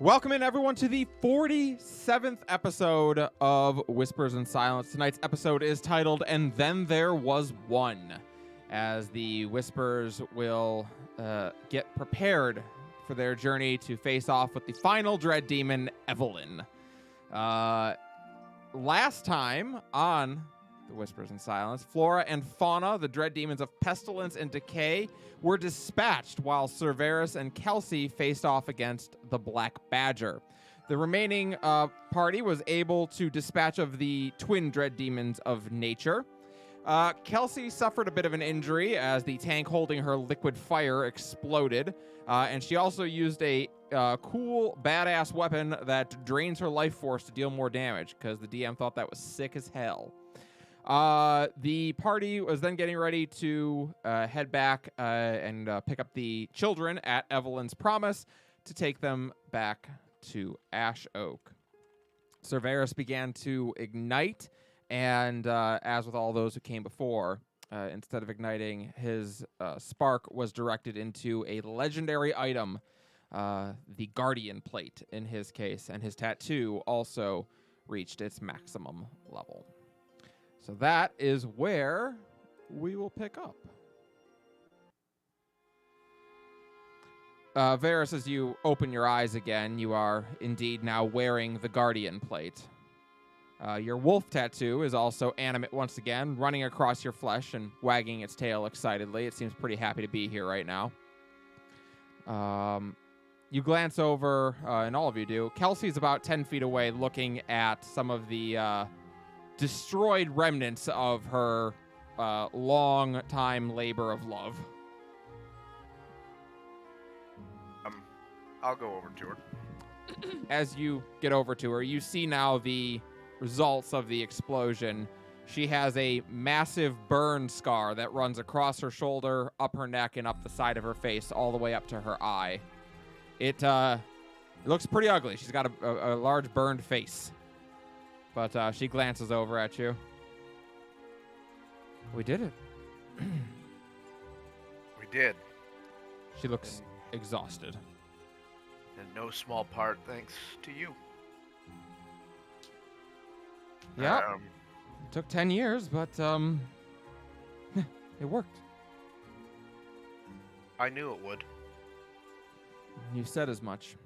Welcome in, everyone, to the 47th episode of Whispers in Silence. Tonight's episode is titled, And Then There Was One, as the Whispers will get prepared for their journey to face off with the final dread demon, Evelyn. Last time on the Whispers in Silence, Flora and Fauna, the dread demons of Pestilence and Decay, were dispatched while Cerberus and Kelsey faced off against the Black Badger. The remaining party was able to dispatch of the twin dread demons of Nature. Kelsey suffered a bit of an injury as the tank holding her liquid fire exploded, and she also used a cool, badass weapon that drains her life force to deal more damage, because the DM thought that was sick as hell. The party was then getting ready to head back and pick up the children at Evelyn's promise to take them back to Ash Oak. Cerberus began to ignite, and as with all those who came before, instead of igniting, his spark was directed into a legendary item, the Guardian Plate in his case, and his tattoo also reached its maximum level. So that is where we will pick up. Varys, as you open your eyes again, you are indeed now wearing the Guardian Plate. Your wolf tattoo is also animate once again, running across your flesh and wagging its tail excitedly. It seems pretty happy to be here right now. You glance over, and all of you do. Kelsey's about 10 feet away looking at some of the destroyed remnants of her long time labor of love. I'll go over to her. As you get over to her, you see now the results of the explosion. She has a massive burn scar that runs across her shoulder, up her neck, and up the side of her face, all the way up to her eye. It looks pretty ugly. She's got a large burned face. But she glances over at you. We did it. We did. She looks exhausted. In no small part thanks to you. Yeah. It took 10 years, but it worked. I knew it would. You said as much.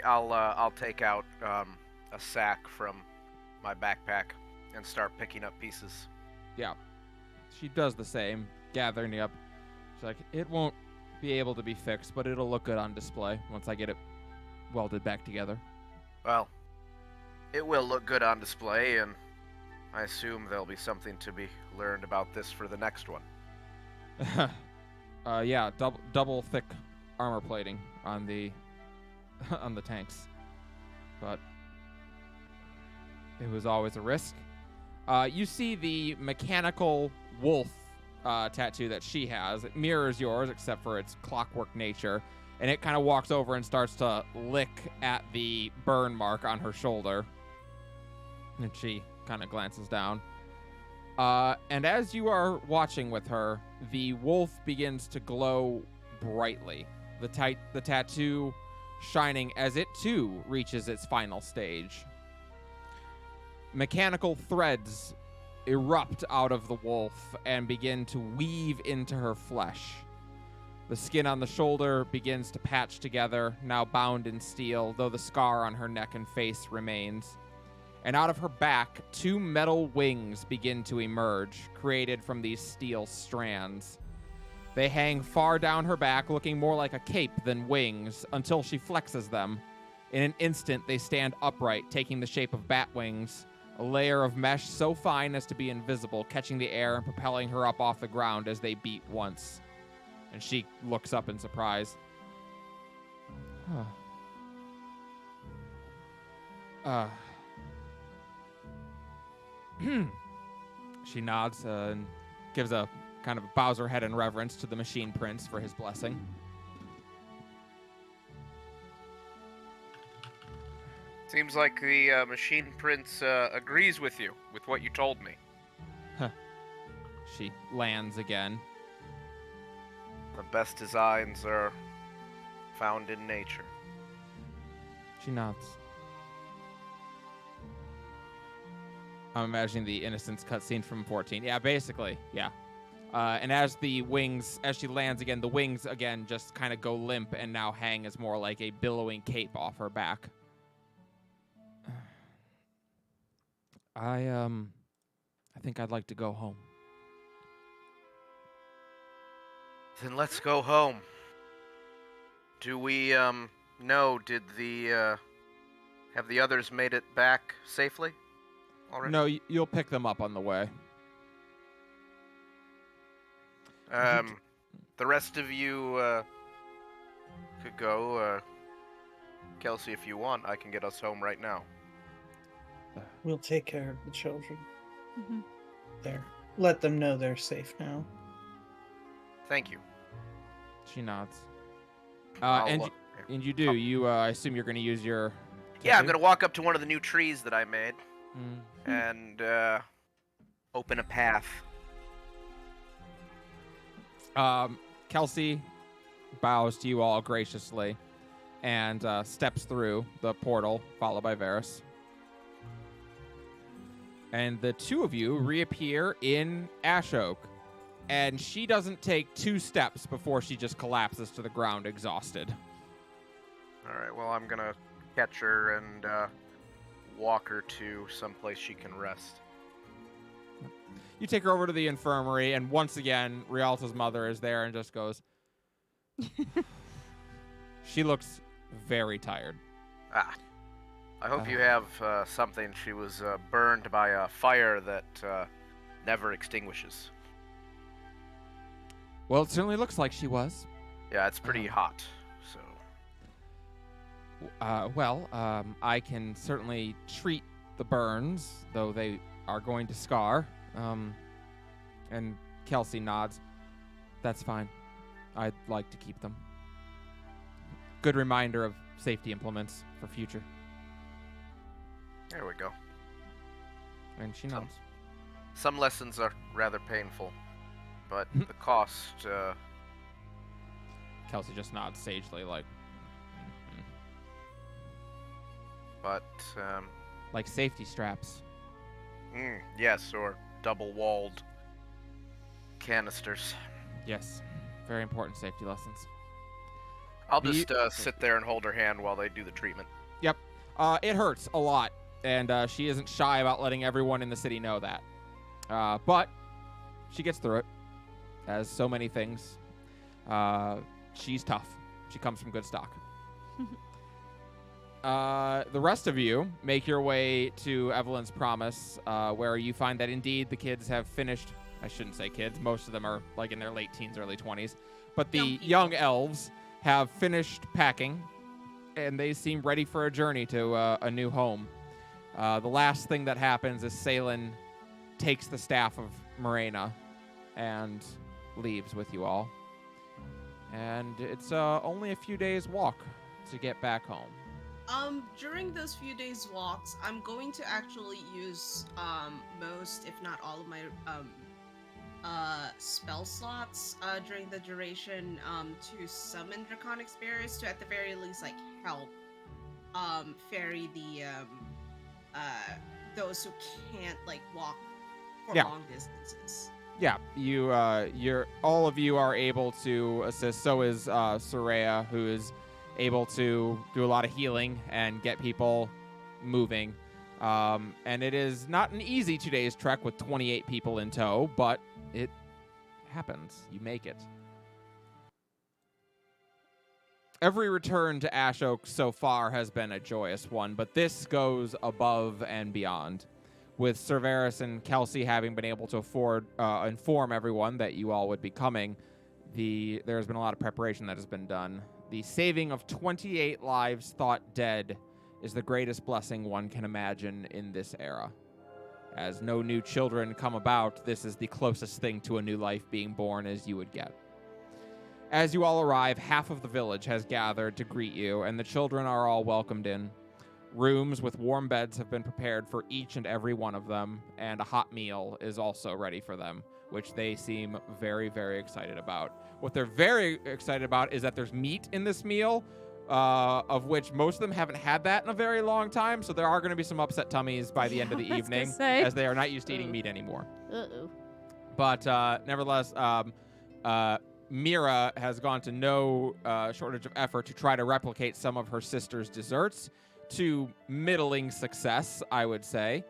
I'll take out a sack from my backpack and start picking up pieces. Yeah. She does the same, gathering it up. She's like, it won't be able to be fixed, but it'll look good on display once I get it welded back together. Well, it will look good on display, and I assume there'll be something to be learned about this for the next one. Yeah, double thick armor plating on the on the tanks. But it was always a risk. You see the mechanical wolf tattoo that she has. It mirrors yours, except for its clockwork nature. And it kind of walks over and starts to lick at the burn mark on her shoulder. And she kind of glances down. And as you are watching with her, the wolf begins to glow brightly. The tattoo shining as it too reaches its final stage. Mechanical threads erupt out of the wolf and begin to weave into her flesh. The skin on the shoulder begins to patch together, now bound in steel, though the scar on her neck and face remains. And out of her back, two metal wings begin to emerge, created from these steel strands. They hang far down her back, looking more like a cape than wings, until she flexes them. In an instant, they stand upright, taking the shape of bat wings, a layer of mesh so fine as to be invisible, catching the air and propelling her up off the ground as they beat once. And she looks up in surprise. She nods and gives a kind of bows her head in reverence to the machine prince for his blessing. Seems like the machine prince agrees with you, with what you told me. She lands again. The best designs are found in nature. She nods. I'm imagining the Innocence cutscene from 14. Yeah, basically, yeah. And as she lands again, the wings again just kind of go limp and now hang as more like a billowing cape off her back. I think I'd like to go home. Then let's go home. Do we, know, have the others made it back safely already? No, you'll pick them up on the way. The rest of you, could go, Kelsey, if you want, I can get us home right now. We'll take care of the children. Mm-hmm. There. Let them know they're safe now. Thank you. She nods. I'll, And you do. You, I assume you're going to use your... Yeah, I'm going to walk up to one of the new trees that I made Mm. and, open a path. Kelsey bows to you all graciously and steps through the portal, followed by Varys. And the two of you reappear in Ash Oak, and she doesn't take 2 steps before she just collapses to the ground, exhausted. All right, well, I'm going to catch her and walk her to someplace she can rest. You take her over to the infirmary, and once again, Rialto's mother is there and just goes... She looks very tired. I hope you have something. She was burned by a fire that never extinguishes. Well, it certainly looks like she was. Yeah, it's pretty hot, so... I can certainly treat the burns, though they are going to scar. And Kelsey nods. That's fine. I'd like to keep them. Good reminder of safety implements for future. There we go. And she nods. Some lessons are rather painful, but the cost, Kelsey just nods sagely, like... but, like safety straps. yes, or double-walled canisters. Yes. Very important safety lessons. I'll just sit there and hold her hand while they do the treatment. Yep. It hurts a lot, and she isn't shy about letting everyone in the city know that. But she gets through it, as so many things. She's tough. She comes from good stock. The rest of you make your way to Evelyn's Promise, where you find that indeed the kids have finished. I shouldn't say kids. Most of them are like in their late teens, early 20s. But the young elves have finished packing, and they seem ready for a journey to a new home. The last thing that happens is Salen takes the staff of Morena and leaves with you all. And it's only a few days' walk to get back home. During those few days walks, I'm going to actually use most, if not all of my spell slots during the duration to summon Draconic Spirits to at the very least like help ferry the those who can't like walk for long distances. Yeah, you're all of you are able to assist. So is Soraya, who is able to do a lot of healing and get people moving. And it is not an easy 2 days trek with 28 people in tow, but it happens. You make it. Every return to Ash Oak so far has been a joyous one, but this goes above and beyond. With Cerberus and Kelsey having been able to inform everyone that you all would be coming, there's been a lot of preparation that has been done. The saving of 28 lives thought dead is the greatest blessing one can imagine in this era. As no new children come about, this is the closest thing to a new life being born as you would get. As you all arrive, half of the village has gathered to greet you, and the children are all welcomed in. Rooms with warm beds have been prepared for each and every one of them, and a hot meal is also ready for them, which they seem very, very excited about. What they're very excited about is that there's meat in this meal, of which most of them haven't had that in a very long time. So there are going to be some upset tummies by the end of the I was gonna evening, say. as they are not used to eating meat anymore. Uh-oh. But nevertheless, Mira has gone to no shortage of effort to try to replicate some of her sister's desserts to middling success, I would say.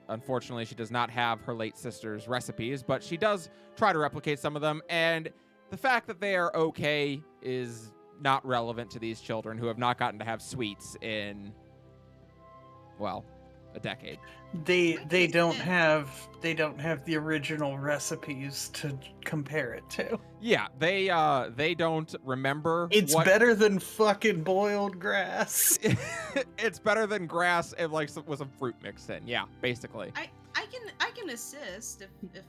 Unfortunately, she does not have her late sister's recipes, but she does try to replicate some of them. And the fact that they are okay is not relevant to these children who have not gotten to have sweets in, well, a decade. They don't have the original recipes to compare it to. Yeah, they don't remember. It's what... better than fucking boiled grass. It's better than grass and like with some fruit mixed in. Yeah, basically. I can assist if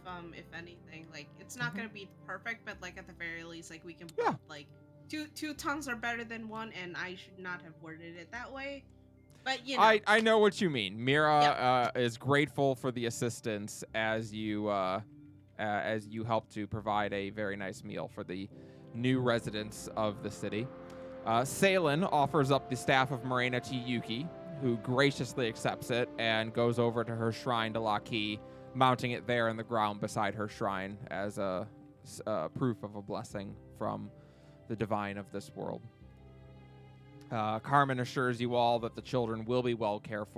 anything, like it's not gonna be perfect, but like at the very least, like we can Yeah. like two tongues are better than one, and I should not have worded it that way. But you know, I know what you mean. Mira is grateful for the assistance as you help to provide a very nice meal for the new residents of the city. Salen offers up the staff of Morena to Yuki, who graciously accepts it and goes over to her shrine to Laki, mounting it there in the ground beside her shrine as a proof of a blessing from the divine of this world. Carmen assures you all that the children will be well cared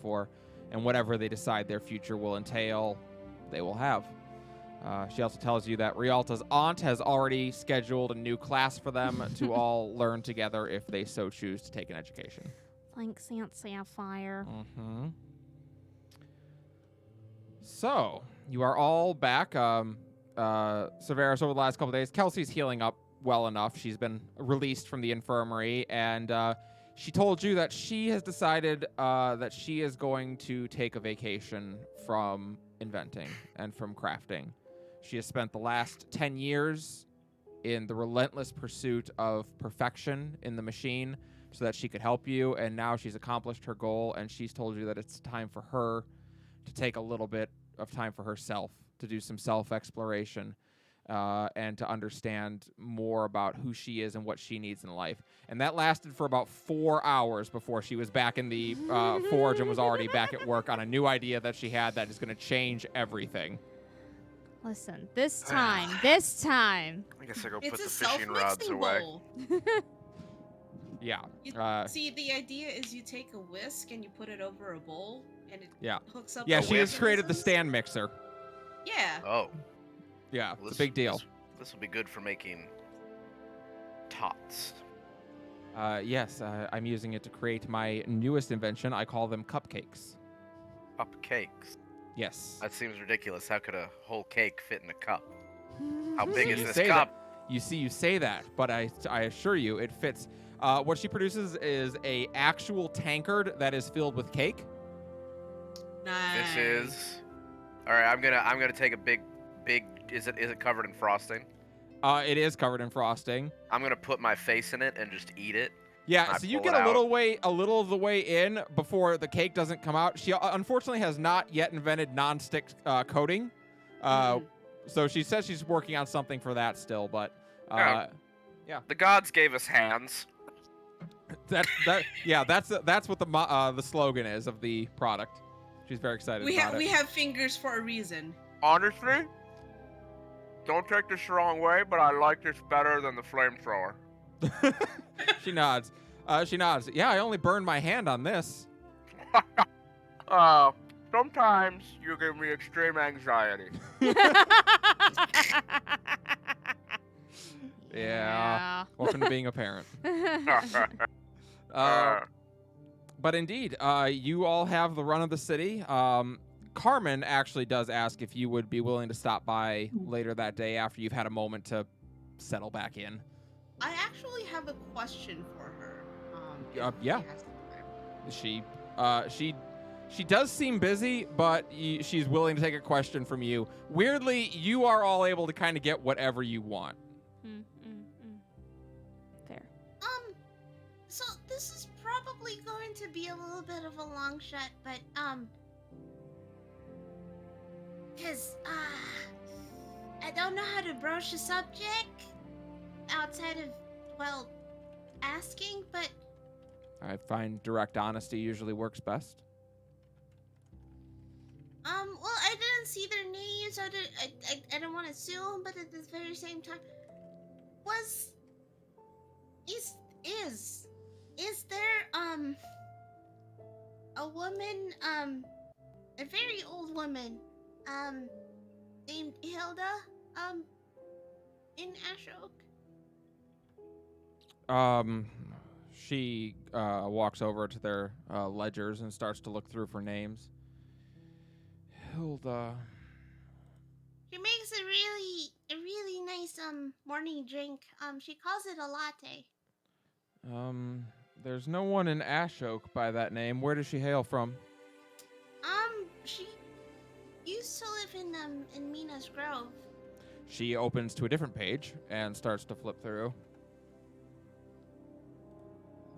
for, and whatever they decide their future will entail, they will have. She also tells you that Rialta's aunt has already scheduled a new class for them to all learn together if they so choose to take an education. Thanks, Aunt Sapphire. Mm-hmm. So, you are all back. Severus, over the last couple days, Kelsey's healing up well enough. She's been released from the infirmary, and she told you that she has decided that she is going to take a vacation from inventing and from crafting. She has spent the last 10 years in the relentless pursuit of perfection in the machine so that she could help you, and now she's accomplished her goal, and she's told you that it's time for her to take a little bit of time for herself, to do some self-exploration, and to understand more about who she is and what she needs in life. And that lasted for about 4 hours before she was back in the forge and was already back at work on a new idea that she had that is going to change everything. Listen, this time. I guess I go put it's the a fishing rods self-mixing away. bowl. Yeah. See, the idea is you take a whisk and you put it over a bowl, and it hooks up. Yeah, the she has created the mechanisms. stand mixer. Yeah. Oh, Yeah, well, it's a big deal. This will be good for making tots. Yes, I'm using it to create my newest invention. I call them cupcakes. Cupcakes. Yes. That seems ridiculous. How could a whole cake fit in a cup? How big You is this say cup? You say that, but I assure you it fits. What she produces is a actual tankard that is filled with cake. Nice. This is. All right, I'm gonna take a big. Is it covered in frosting? It is covered in frosting. I'm gonna put my face in it and just eat it. Yeah, I so you pull get it a little of the way in before the cake doesn't come out. She unfortunately has not yet invented non-stick coating. So she says she's working on something for that still, but The gods gave us hands. that's what the slogan is of the product. She's very excited about it. We have fingers for a reason. Honestly, don't take this the wrong way, but I like this better than the flamethrower. She nods. Yeah, I only burned my hand on this. Sometimes you give me extreme anxiety. Yeah. Welcome to being a parent. But indeed, you all have the run of the city. Carmen actually does ask if you would be willing to stop by later that day after you've had a moment to settle back in. I actually have a question for her. Yeah. If she has the time. She does seem busy, but she's willing to take a question from you. Weirdly, you are all able to kind of get whatever you want. Fair. So this is probably going to be a little bit of a long shot, but, cause, I don't know how to broach the subject outside of, well, asking, but I find direct honesty usually works best. well, I didn't see their names. I don't want to assume, but at the very same time, is there a woman, a very old woman, named Hilda, in Ashok? She walks over to their ledgers and starts to look through for names. Hilda. She makes a really nice morning drink. She calls it a latte. There's no one in Ashok by that name. Where does she hail from? She used to live in Mina's Grove. She opens to a different page and starts to flip through.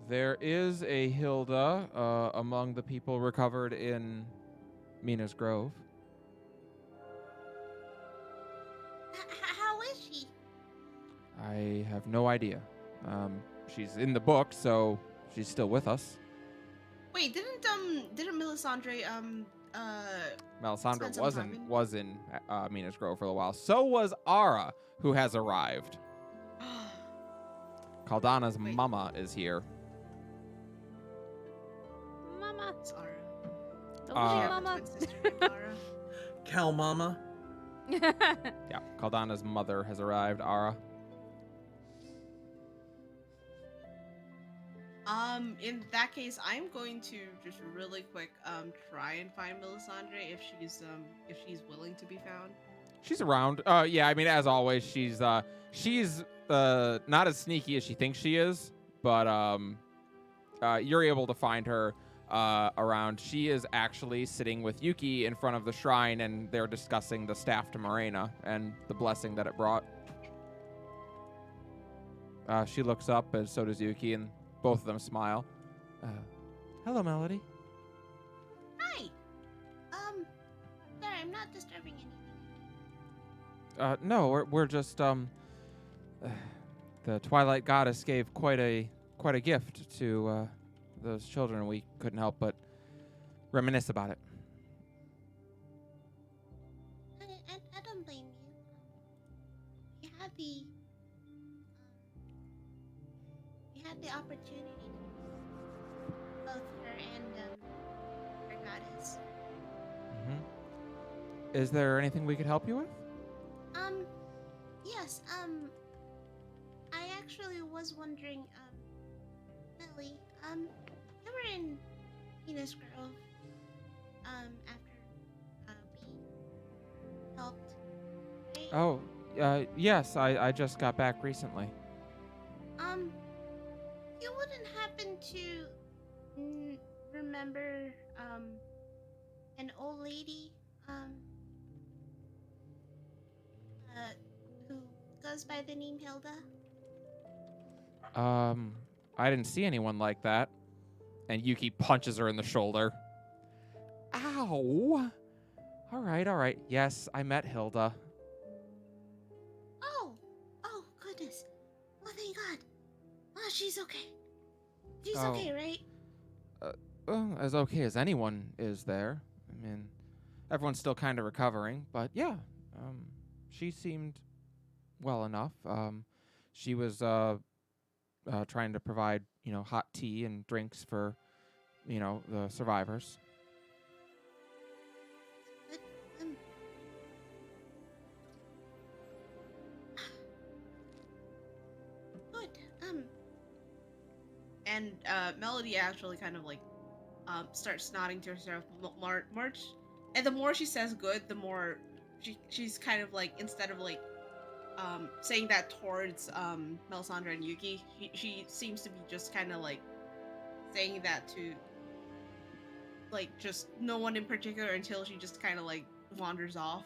There is a Hilda among the people recovered in Mina's Grove. How is she? I have no idea. She's in the book, so she's still with us. Wait, didn't Melisandre Melisandre Spend some time was in Mina's Grove for a while. So was Ara, who has arrived. Caldana's Wait. mama is here. Mama. Zara. Don't Uh, say mama. Twin sister named Zara. Cal Mama. Yeah, Caldana's mother has arrived, Ara. In that case, I'm going to just really quick try and find Melisandre if she's willing to be found. She's around. Yeah, I mean, as always, she's not as sneaky as she thinks she is, but you're able to find her around. She is actually sitting with Yuki in front of the shrine, and they're discussing the staff to Morena and the blessing that it brought. She looks up, and so does Yuki, and both of them smile. Hello, Melody. Hi. Sorry, I'm not disturbing anything. No, we're just the Twilight Goddess gave quite a gift to those children. We couldn't help but reminisce about it. I don't blame you. You had the opportunity to both her and her goddess. Mm-hmm. Is there anything we could help you with? Yes, I actually was wondering, Lily, you were in Venus Grove, after, we helped, right? Oh, yes, I just got back recently. You wouldn't happen to, remember, an old lady, who goes by the name Hilda? I didn't see anyone like that. And Yuki punches her in the shoulder. Ow! All right. Yes, I met Hilda. Oh, goodness. Oh, thank God. Oh, she's okay. She's Oh. okay, right? Well, as okay as anyone is there. I mean, everyone's still kind of recovering, but yeah, she seemed well enough. She was trying to provide, hot tea and drinks for, the survivors. But, good. And Melody actually kind of like starts nodding to herself. March, and the more she says good, the more she's kind of like, instead of like saying that towards Melisandre and Yuki, she seems to be just kind of like saying that to like just no one in particular, until she just kind of like wanders off.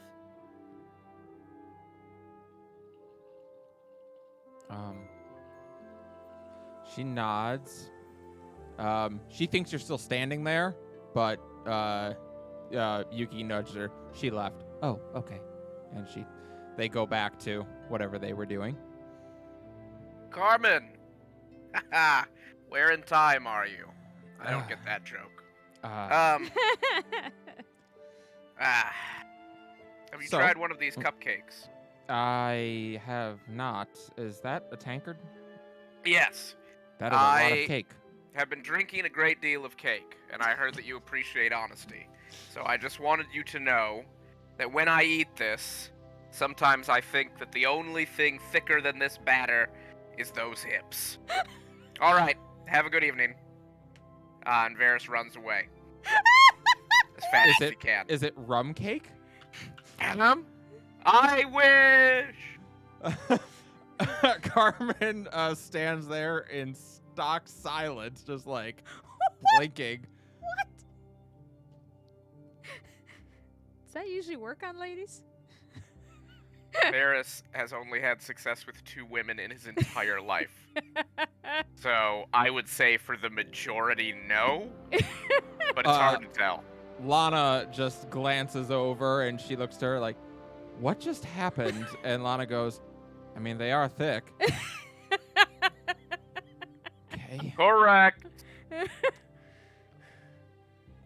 She nods. She thinks you're still standing there, but Yuki nudged her. She left. Oh, okay. And she they go back to whatever they were doing. Carmen! Haha, where in time are you? I don't get that joke. Have you So- tried one of these cupcakes? I have not. Is that a tankard? Yes. That is a lot I- of cake. Have been drinking a great deal of cake, and I heard that you appreciate honesty. So I just wanted you to know that when I eat this, sometimes I think that the only thing thicker than this batter is those hips. All right, have a good evening. And Varys runs away as fast Is as he it- can. Is it rum cake? I wish. Carmen stands there in stock silence, just like blinking. Does that usually work on ladies? Varys has only had success with 2 women in his entire life. So I would say for the majority, no. But it's hard to tell. Lana just glances over and she looks to her like, "What just happened?" And Lana goes, "I mean, they are thick." Okay. Correct.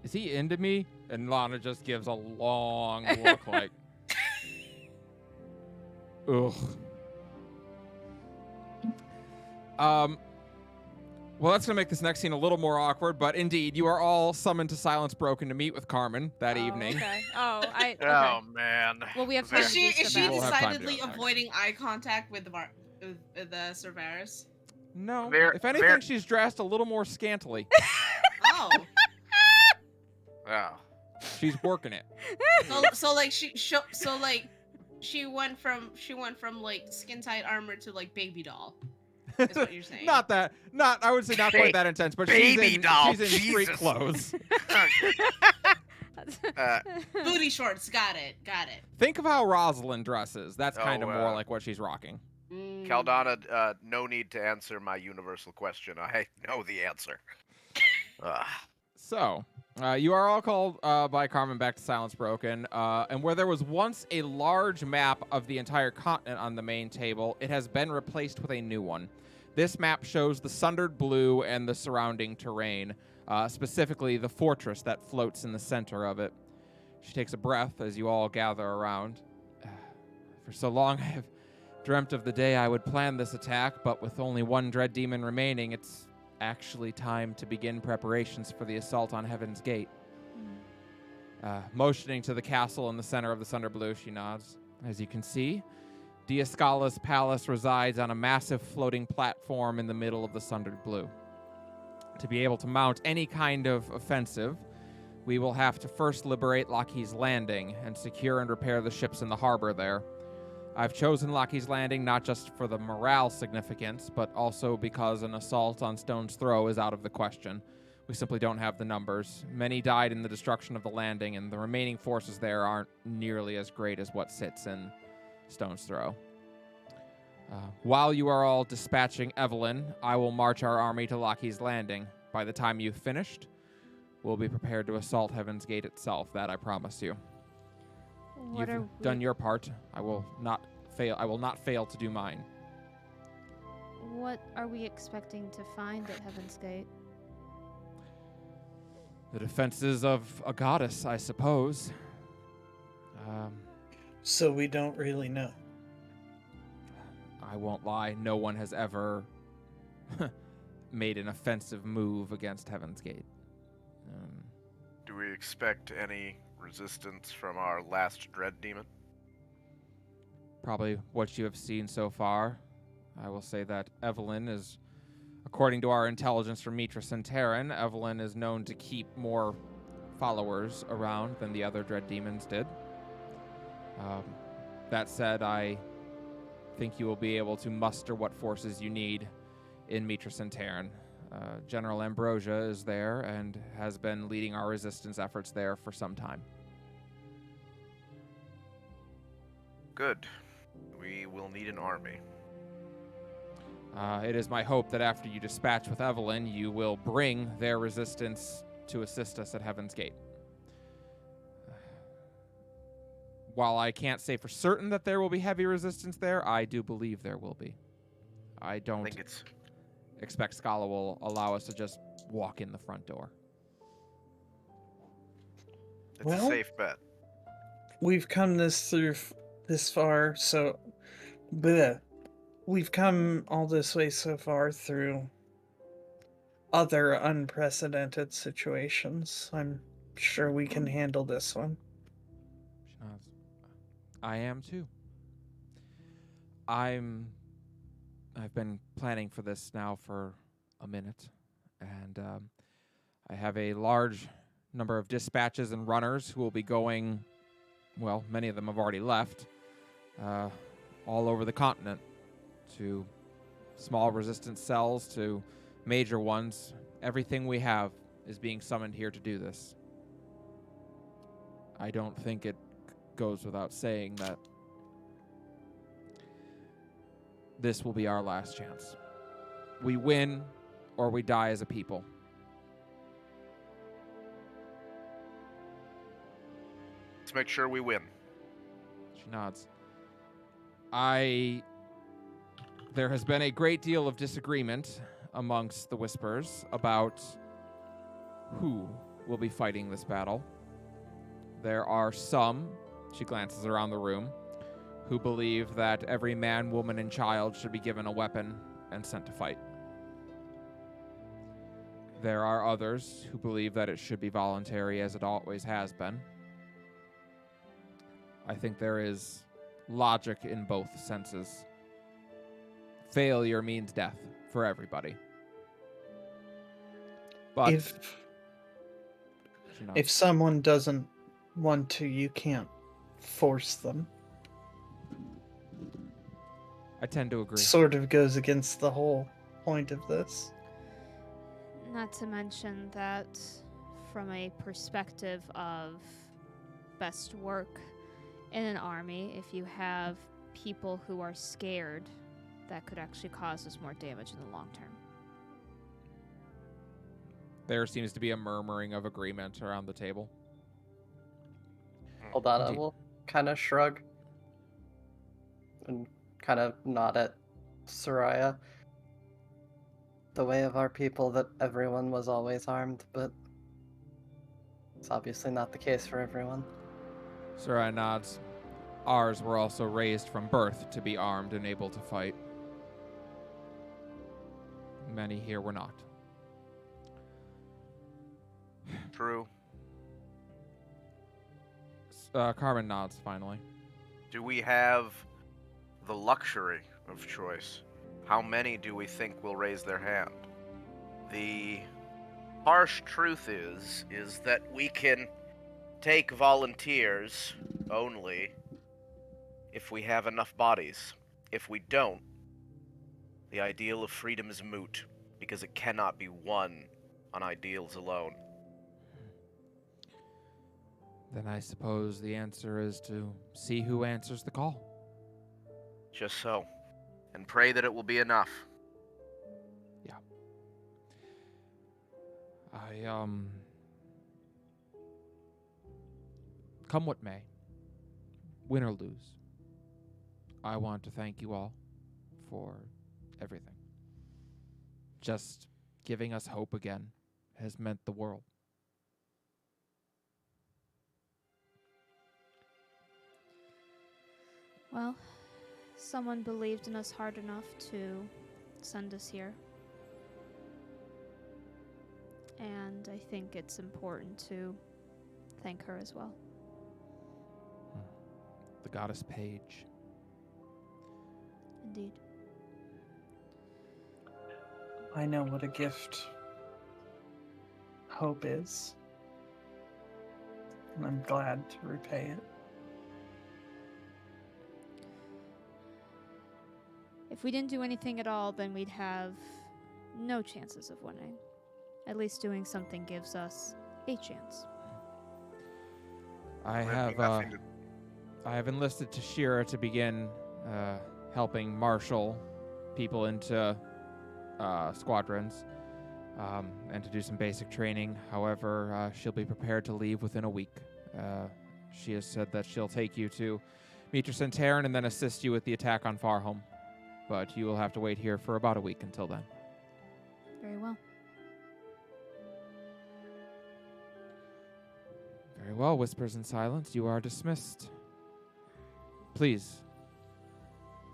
Is he into me? And Lana just gives a long look like, ugh. Well, that's going to make this next scene a little more awkward, but indeed, you are all summoned to Silence Broken to meet with Carmen that evening. Okay. Oh, okay. Oh man. Well, we have time Is to she do is stuff she We'll have time to do decidedly it next. avoiding eye contact with the Cerberus? No. Ver- If anything, ver- she's dressed a little more scantily. Oh, Oh. She's working it. so like she went from like skin tight armor to like baby doll. Is what you're saying? I would say not quite that intense, but Baby doll, she's in street Jesus. clothes. Booty shorts. Got it. Think of how Rosalind dresses. That's kind of Oh, more like what she's rocking. Mm. Caldana, no need to answer my universal question. I know the answer. So, you are all called by Carmen back to Silence Broken, and where there was once a large map of the entire continent on the main table, it has been replaced with a new one. This map shows the Sundered Blue and the surrounding terrain, specifically the fortress that floats in the center of it. She takes a breath as you all gather around. For so long, I have dreamt of the day I would plan this attack, but with only one dread demon remaining, it's actually time to begin preparations for the assault on Heaven's Gate. Motioning to the castle in the center of the Sundered Blue, she nods. As you can see, Diascala's palace resides on a massive floating platform in the middle of the Sundered Blue. To be able to mount any kind of offensive, we will have to first liberate Lockheed's Landing and secure and repair the ships in the harbor there. I've chosen Lockheed's Landing not just for the morale significance, but also because an assault on Stone's Throw is out of the question. We simply don't have the numbers. Many died in the destruction of the landing, and the remaining forces there aren't nearly as great as what sits in Stone's Throw. While you are all dispatching Evelyn, I will march our army to Lockheed's Landing. By the time you've finished, we'll be prepared to assault Heaven's Gate itself, that I promise you. What You've are done your part. I will not fail to do mine. What are we expecting to find at Heaven's Gate? The defenses of a goddess, I suppose. So we don't really know. I won't lie, no one has ever made an offensive move against Heaven's Gate. Do we expect any resistance from our last dread demon? Probably what you have seen so far. I will say that Evelyn is, according to our intelligence from Mitras and Terran, Evelyn is known to keep more followers around than the other dread demons did. That said, I think you will be able to muster what forces you need in Mitras and Terran. General Ambrosia is there and has been leading our resistance efforts there for some time. Good. We will need an army. It is my hope that after you dispatch with Evelyn, you will bring their resistance to assist us at Heaven's Gate. while I can't say for certain that there will be heavy resistance there, I do believe there will be. I I don't think it's expect Scala will allow us to just walk in the front door. a Well- safe bet. We've come this far, so bleh. We've come all this way so far through other unprecedented situations. I'm sure we can handle this one. She nods. I am too. I've been planning for this now for a minute, and I have a large number of dispatches and runners who will be going. Well, many of them have already left, all over the continent, to small resistance cells to major ones. Everything we have is being summoned here to do this. I don't think it goes without saying that this will be our last chance. We win or we die as a people. Let's make sure we win. She nods. There has been a great deal of disagreement amongst the Whispers about who will be fighting this battle. There are some, she glances around the room, who believe that every man, woman, and child should be given a weapon and sent to fight. There are others who believe that it should be voluntary, as it always has been. I think there is logic in both senses. Failure means death for everybody. But If she nods. if someone doesn't want to, you can't force them. I tend to agree. Sort of goes against the whole point of this. Not to mention that from a perspective of best work in an army, if you have people who are scared, that could actually cause us more damage in the long term. There seems to be a murmuring of agreement around the table. Aldana Indeed. will kind of shrug and kind of nod at Soraya. The way of our people that everyone was always armed, but it's obviously not the case for everyone. Sarai nods. Ours were also raised from birth to be armed and able to fight. Many here were not. True. Carmen nods finally. Do we have the luxury of choice? How many do we think will raise their hand? The harsh truth is that we can take volunteers only if we have enough bodies. If we don't, the ideal of freedom is moot, because it cannot be won on ideals alone. Then I suppose the answer is to see who answers the call. Just so. And pray that it will be enough. Come what may, win or lose, I want to thank you all for everything. Just giving us hope again has meant the world. Well, someone believed in us hard enough to send us here. And I think it's important to thank her as well. The goddess Paige. Indeed. I know what a gift hope is. And I'm glad to repay it. If we didn't do anything at all, then we'd have no chances of winning. At least doing something gives us a chance. I We're have nothing to- I have enlisted Tashira to begin helping marshal people into squadrons and to do some basic training. However, she'll be prepared to leave within a week. She has said that she'll take you to Mitra Centauran and then assist you with the attack on Farholm. But you will have to wait here for about a week until then. Very well. Very well, Whispers in Silence. You are dismissed. Please,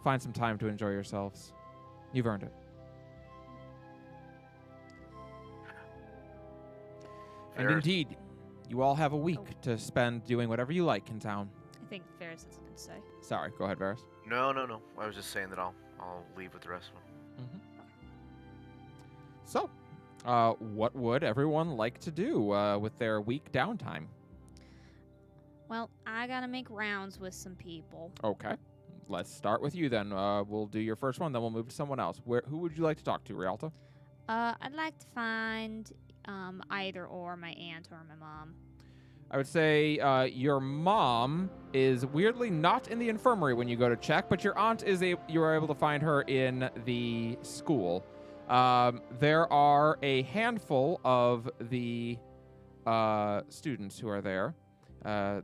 find some time to enjoy yourselves. You've earned it. And Ferris- indeed, you all have a week to spend doing whatever you like in town. I think Ferris has something to say. Sorry, go ahead, Varys. No. I was just saying that I'll leave with the rest of them. So, what would everyone like to do with their week downtime? Well, I gotta make rounds with some people. Okay, let's start with you then. We'll do your first one, then we'll move to someone else. Who would you like to talk to, Rialto? I'd like to find either or my aunt or my mom. I would say your mom is weirdly not in the infirmary when you go to check, but your aunt is you are able to find her in the school. There are a handful of the students who are there.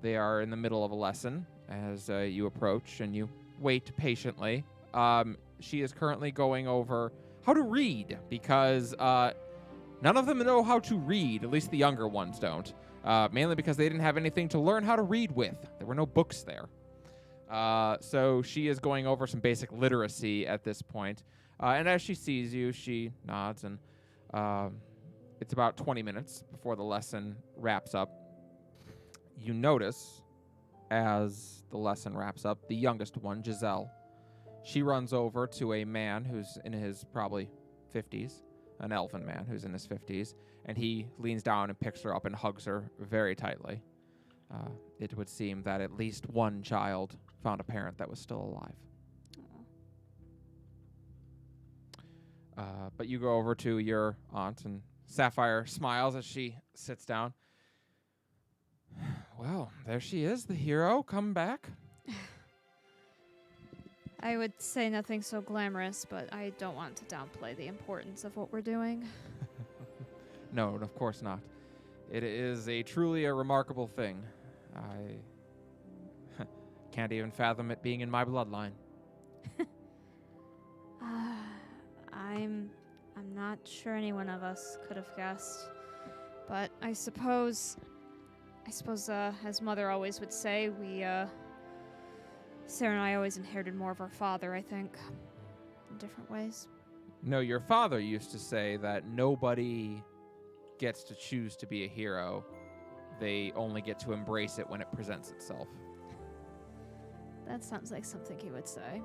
They are in the middle of a lesson as you approach and you wait patiently. She is currently going over how to read because none of them know how to read, at least the younger ones don't. Mainly because they didn't have anything to learn how to read with. There were no books there. So she is going over some basic literacy at this point. And as she sees you, she nods, and it's about 20 minutes before the lesson wraps up. You notice, as the lesson wraps up, the youngest one, Giselle. She runs over to a man who's in his probably 50s, an elven man who's in his 50s, and he leans down and picks her up and hugs her very tightly. It would seem that at least one child found a parent that was still alive. But you go over to your aunt, and Sapphire smiles as she sits down. Well, there she is, the hero, come back. I would say nothing so glamorous, but I don't want to downplay the importance of what we're doing. No, of course not. It is truly a remarkable thing. I can't even fathom it being in my bloodline. I'm not sure any one of us could have guessed, but I suppose, as Mother always would say, Sarah and I always inherited more of our father, I think, in different ways. No, your father used to say that nobody gets to choose to be a hero. They only get to embrace it when it presents itself. That sounds like something he would say.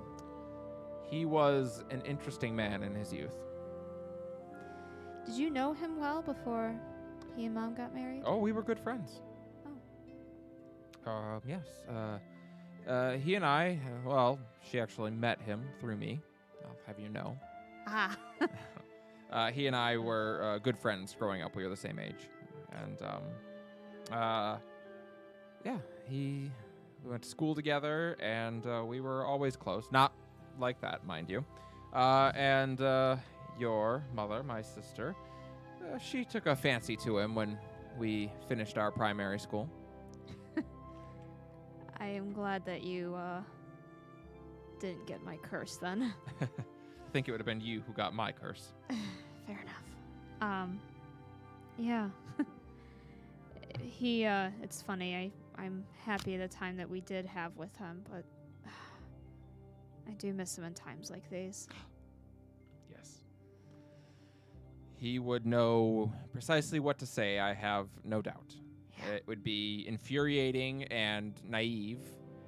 He was an interesting man in his youth. Did you know him well before he and Mom got married? Oh, we were good friends. Yes. He and I, she actually met him through me. I'll have you know. Ah. He and I were good friends growing up. We were the same age. And, we went to school together, and we were always close. Not like that, mind you. Your mother, my sister, she took a fancy to him when we finished our primary school. I am glad that you didn't get my curse then. I think it would have been you who got my curse. Fair enough. Yeah. It's funny, I'm happy the time that we did have with him, but I do miss him in times like these. Yes. He would know precisely what to say, I have no doubt. Yeah. It would be infuriating and naive,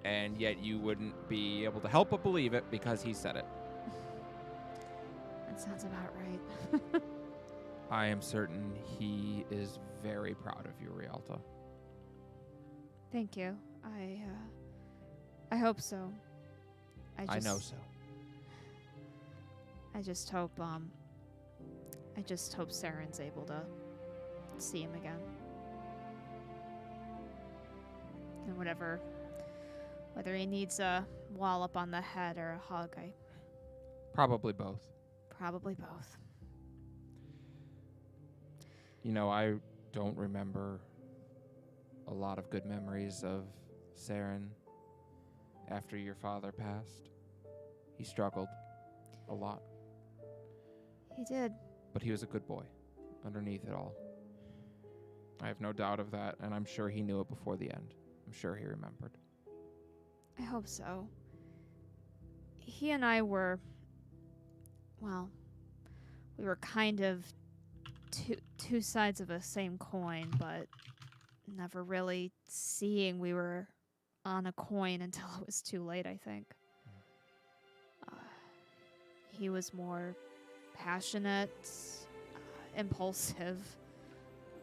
and yet you wouldn't be able to help but believe it because he said it. That sounds about right. I am certain he is very proud of you, Rialta. Thank you. I hope so. I know so. I just hope Saren's able to see him again. And whether he needs a wallop on the head or a hug, Probably both. probably both. You know, I don't remember a lot of good memories of Saren, after your father passed, he struggled a lot. He did. But he was a good boy underneath it all. I have no doubt of that, and I'm sure he knew it before the end. I'm sure he remembered. I hope so. He and I were, well, we were kind of two sides of the same coin, but never really seeing we were on a coin until it was too late, I think. He was more passionate, impulsive,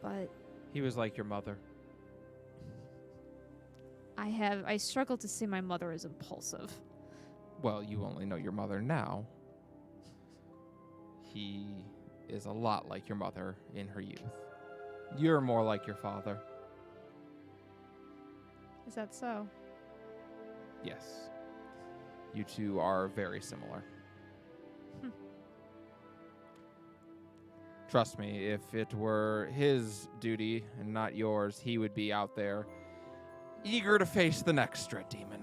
but He was like your mother. I struggle to see my mother as impulsive. Well, you only know your mother now. He is a lot like your mother in her youth. You're more like your father. Is that so? Yes. You two are very similar. Trust me, if it were his duty and not yours, he would be out there eager to face the next Dread Demon.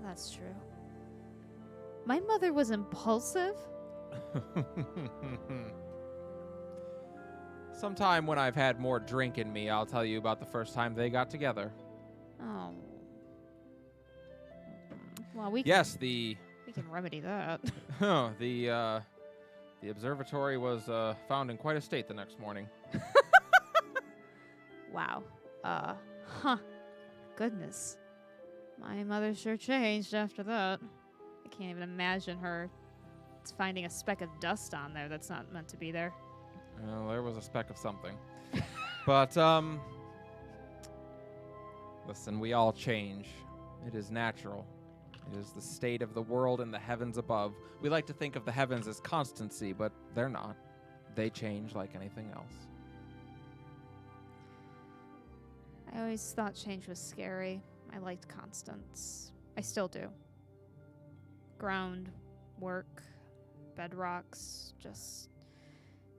That's true. My mother was impulsive? Sometime when I've had more drink in me, I'll tell you about the first time they got together. Oh. Well, we Yes, the can remedy that. the observatory was found in quite a state the next morning. Wow. Goodness. My mother sure changed after that. I can't even imagine her finding a speck of dust on there that's not meant to be there. Well, there was a speck of something. But, listen, we all change. It is natural. It is the state of the world and the heavens above. We like to think of the heavens as constancy, but they're not. They change like anything else. I always thought change was scary. I liked constants. I still do. Ground, work, bedrocks, just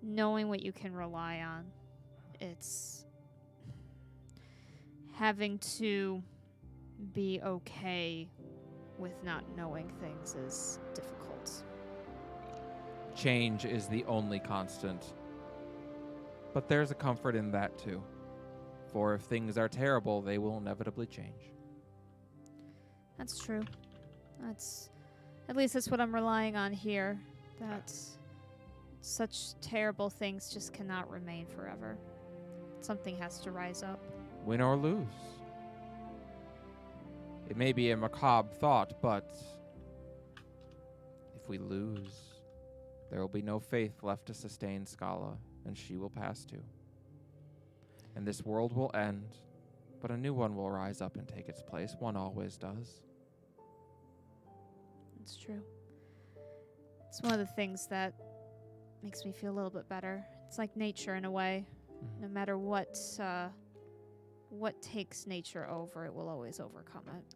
knowing what you can rely on. It's having to be okay with not knowing things is difficult. Change is the only constant. But there's a comfort in that too. For if things are terrible, they will inevitably change. That's true. At least that's what I'm relying on here. That such terrible things just cannot remain forever. Something has to rise up. Win or lose. It may be a macabre thought, but if we lose, there will be no faith left to sustain Scala, and she will pass too. And this world will end, but a new one will rise up and take its place. One always does. It's true. It's one of the things that makes me feel a little bit better. It's like nature in a way. No matter what takes nature over, it will always overcome it.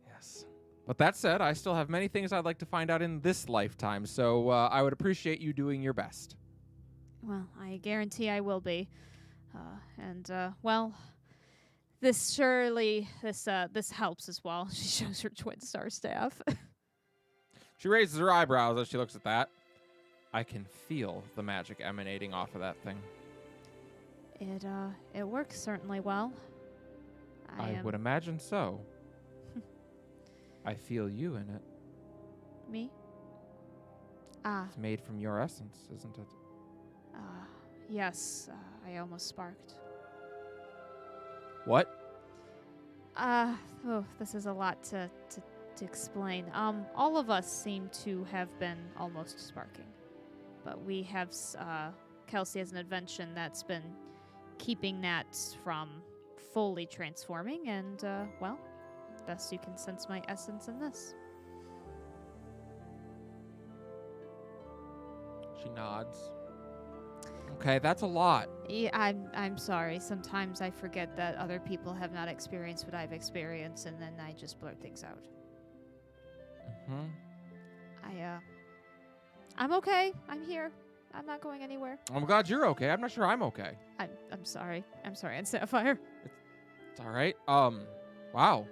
Yes. But that said, I still have many things I'd like to find out in this lifetime, so I would appreciate you doing your best. Well, I guarantee I will be. Well, this helps as well. She shows her twin star staff. She raises her eyebrows as she looks at that. I can feel the magic emanating off of that thing. It works certainly well. I would imagine so. I feel you in it. Me? Ah. It's made from your essence, isn't it? Yes. I almost sparked. What? This is a lot to explain. All of us seem to have been almost sparking. But we have, Kelsey has an invention that's been keeping that from fully transforming, and, well, thus you can sense my essence in this. She nods. Okay, that's a lot. Yeah, I'm sorry. Sometimes I forget that other people have not experienced what I've experienced, and then I just blurt things out. I'm okay. I'm here. I'm not going anywhere. I'm glad you're okay. I'm not sure I'm okay. I'm sorry. I'm sorry, Aunt Sapphire. It's all right. Why Wow.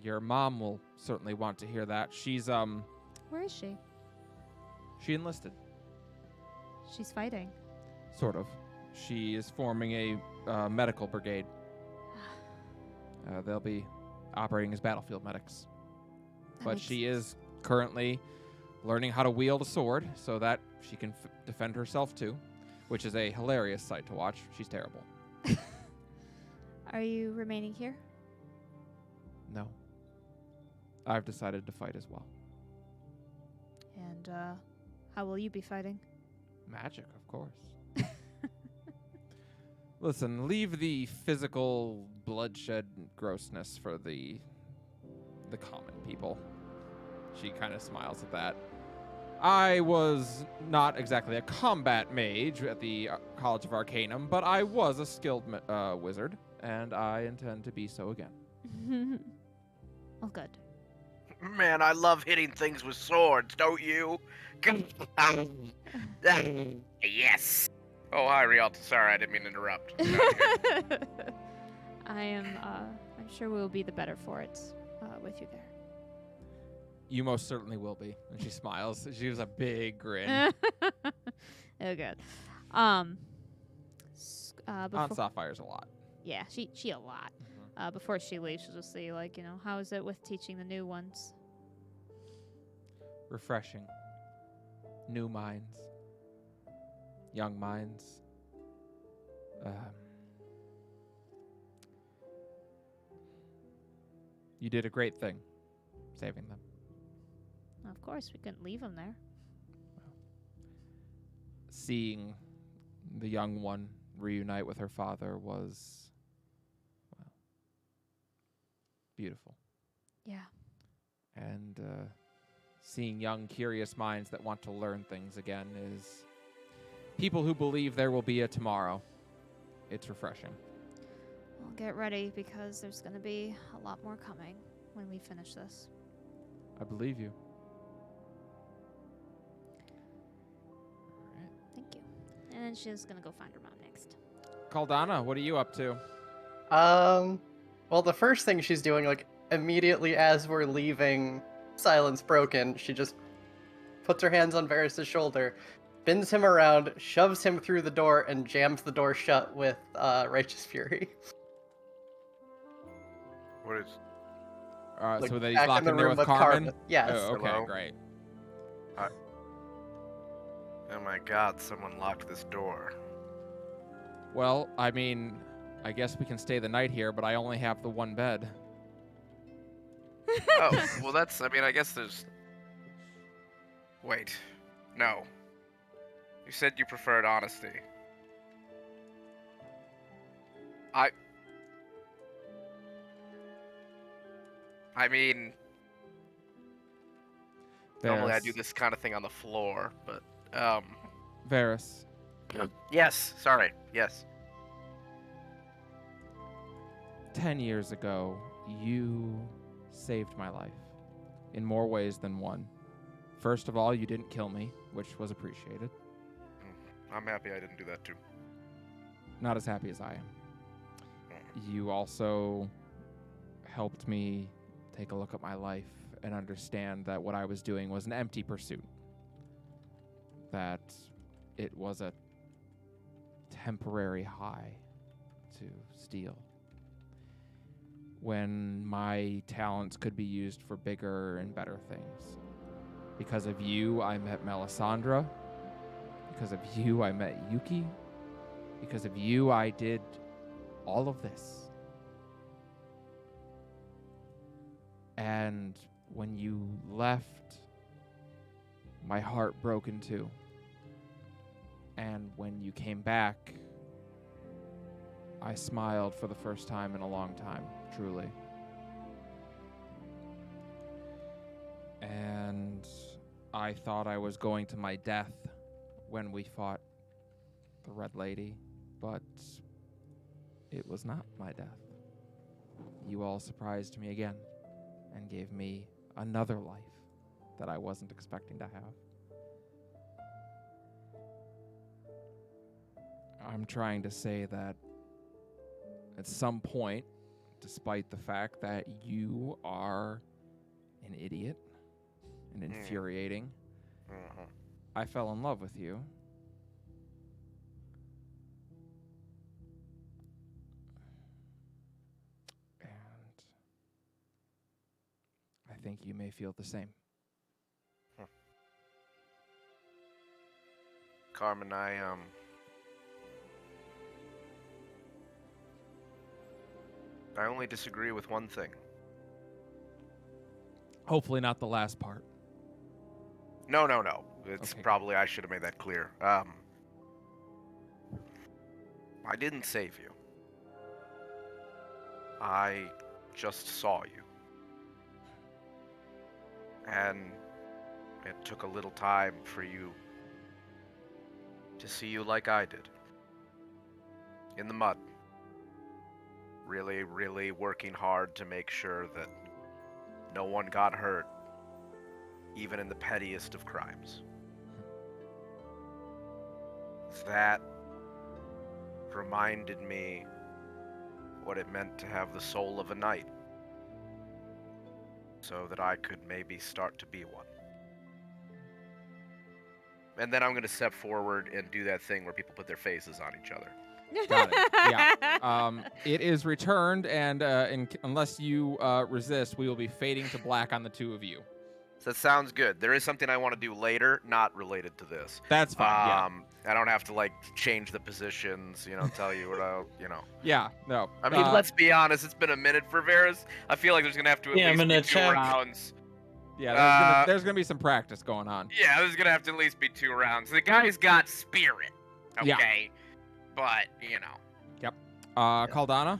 Your mom will certainly want to hear that. She's Where is she? she enlisted, She's fighting. sort of. She is forming a medical brigade. They'll be operating as battlefield medics. That But makes she sense. is currently learning how to wield a sword so that she can defend herself too, which is a hilarious sight to watch. She's terrible. Are you remaining here? No. I've decided to fight as well. And how will you be fighting? Magic, of course. Listen, leave the physical bloodshed grossness for the common people. She kind of smiles at that. I was not exactly a combat mage at the College of Arcanum, but I was a skilled wizard, and I intend to be so again. Oh, good. Man, I love hitting things with swords, don't you? Yes. Oh, hi, Rialto. Sorry, I didn't mean to interrupt. I'm sure we'll be the better for it with you there. You most certainly will be. And she smiles. She has a big grin. Oh, good. Aunt Before, Sapphire's a lot. yeah, she a lot. Before she leaves, she'll just say, like, how is it with teaching the new ones? Refreshing. New minds. Young minds. You did a great thing, saving them. Of course, we couldn't leave them there. Seeing the young one reunite with her father was, well, beautiful. Yeah. And seeing young, curious minds that want to learn things again is people who believe there will be a tomorrow. It's refreshing. Well, get ready because there's going to be a lot more coming when we finish this. I believe you. Thank you. And then she's going to go find her mom next. Caldana, what are you up to? Well, the first thing she's doing, like, immediately as we're leaving Silence Broken, she just puts her hands on Varys' shoulder, spins him around, shoves him through the door, and jams the door shut with Righteous Fury. What is? Like, So that he's back locked in the in there room with Carmen? Yes. Oh, okay, Hello? great. Oh my God! Someone locked this door. Well, I mean, I guess we can stay the night here, but I only have the one bed. Oh, well, that's. I mean, I guess there's. Wait. No. You said you preferred honesty. I mean, normally I do Varys. this kind of thing on the floor, but Varys, yes, sorry, yes. 10 years ago, you saved my life in more ways than one. First of all, you didn't kill me, which was appreciated. I'm happy I didn't do that too. Not as happy as I am. You also helped me take a look at my life and understand that what I was doing was an empty pursuit. That it was a temporary high to steal. When my talents could be used for bigger and better things. Because of you, I met Melisandre. Because of you, I met Yuki. Because of you, I did all of this. And when you left, my heart broke in two. And when you came back, I smiled for the first time in a long time, truly. And I thought I was going to my death when we fought the Red Lady, but it was not my death. You all surprised me again and gave me another life that I wasn't expecting to have. I'm trying to say that at some point, despite the fact that you are an idiot and infuriating, Mhm. I fell in love with you. And I think you may feel the same. Carmen, I only disagree with one thing. Hopefully not the last part. No. It's Okay. probably I should have made that clear. I didn't save you. I just saw you. And it took a little time for you to see you like I did. In the mud. Really, really working hard to make sure that no one got hurt, even in the pettiest of crimes. That reminded me what it meant to have the soul of a knight, so that I could maybe start to be one. And then I'm going to step forward and do that thing where people put their faces on each other. Got it. Yeah. It is returned, and unless you resist, we will be fading to black on the two of you. So that sounds good. There is something I want to do later, not related to this. That's fine. I don't have to like change the positions, tell you what I. Yeah. No. I mean, let's be honest. It's been a minute for Varys. I feel like there's gonna have to at Yeah, I'm least be gonna 2 check. rounds. Yeah. There's gonna be some practice going on. Yeah, there's gonna have to at least be 2 rounds. The guy's got spirit. Okay. Yeah. But, Caldana.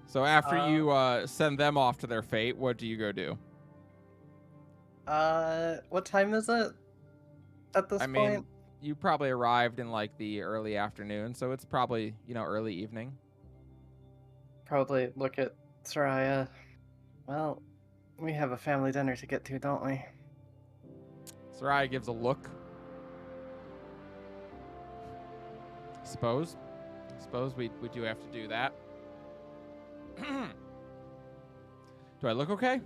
So after you send them off to their fate, what do you go do? What time is it at this I point? mean, you probably arrived in like the early afternoon, so it's probably early evening. Probably look at Soraya. Well, we have a family dinner to get to, don't we? Soraya gives a look. Suppose we do have to do that. Do I look okay?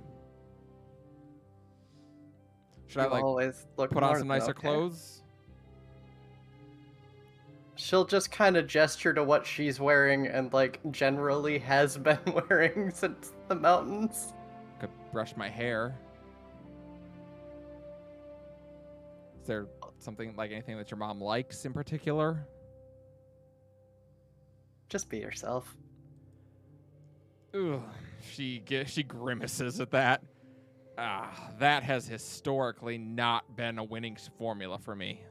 Should I You like always look put on more some than nicer okay. clothes? She'll just kind of gesture to what she's wearing and like generally has been wearing since the mountains. Could brush my hair. Is there something like anything that your mom likes in particular? Just be yourself. Ugh, she grimaces at that. That has historically not been a winning formula for me.